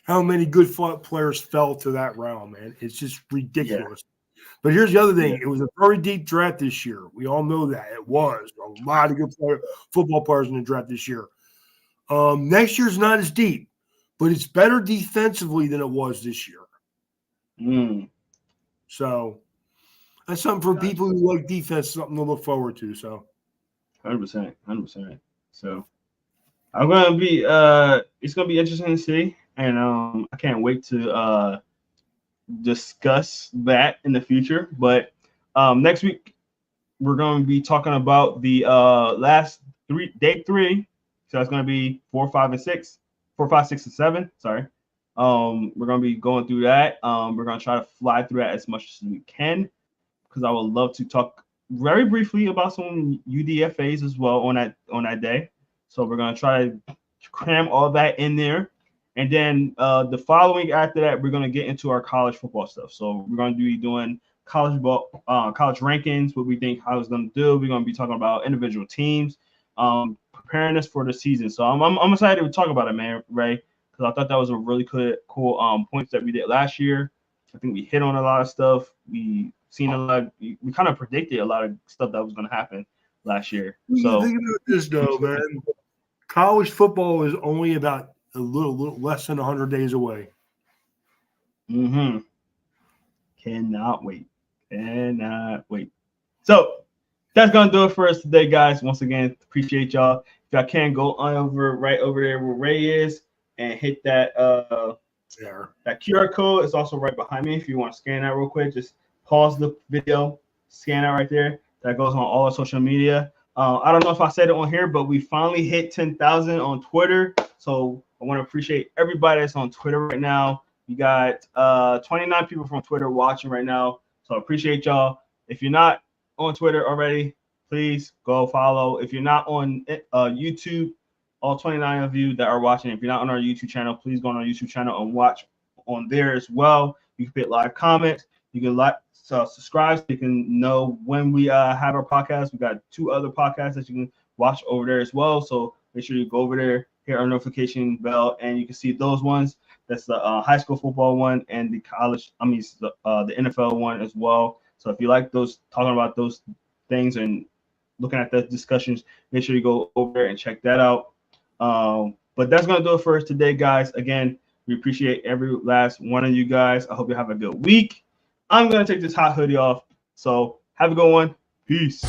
how many good players fell to that round, man. It's just ridiculous. Yeah. But here's the other thing. Yeah. It was a very deep draft this year. We all know that. It was a lot of good football players in the draft this year. Next year's not as deep, but it's better defensively than it was this year. So that's something for people who like defense, something to look forward to. So 100%. So I'm gonna be it's gonna be interesting to see, and I can't wait to discuss that in the future. But next week we're gonna be talking about the last day 3. So that's gonna be 4, 5, and 6. 4, 5, 6, and 7. Sorry. We're gonna be going through that. We're gonna try to fly through that as much as we can, because I would love to talk very briefly about some UDFAs as well on that day. So we're gonna try to cram all that in there, and then the following after that, we're gonna get into our college football stuff. So we're gonna be doing college rankings, what we think how it's gonna do. We're gonna be talking about individual teams, preparing us for the season. So I'm excited to talk about it, man, Ray, because I thought that was a really cool points that we did last year. I think we hit on a lot of stuff. We kind of predicted a lot of stuff that was going to happen last year. So think about this though, man. College football is only about a little less than 100 days away. Cannot wait. So that's going to do it for us today, guys. Once again, appreciate y'all. If y'all can go right over there where Ray is and hit that that QR code. It's also right behind me. If you want to scan that real quick, just pause the video, scan that right there. That goes on all our social media. I don't know if I said it on here, but we finally hit 10,000 on Twitter. So I want to appreciate everybody that's on Twitter right now. You got 29 people from Twitter watching right now. So I appreciate y'all. If you're not on Twitter already, please go follow. If you're not on YouTube, all 29 of you that are watching, if you're not on our YouTube channel, please go on our YouTube channel and watch on there as well. You can put live comments. You can subscribe so you can know when we have our podcast. We got 2 other podcasts that you can watch over there as well. So make sure you go over there, hit our notification bell, and you can see those ones. That's the high school football one and the the NFL one as well. So if you like talking about those things and looking at the discussions, make sure you go over there and check that out. But that's going to do it for us today, guys. Again, we appreciate every last one of you guys. I hope you have a good week. I'm going to take this hot hoodie off. So have a good one. Peace.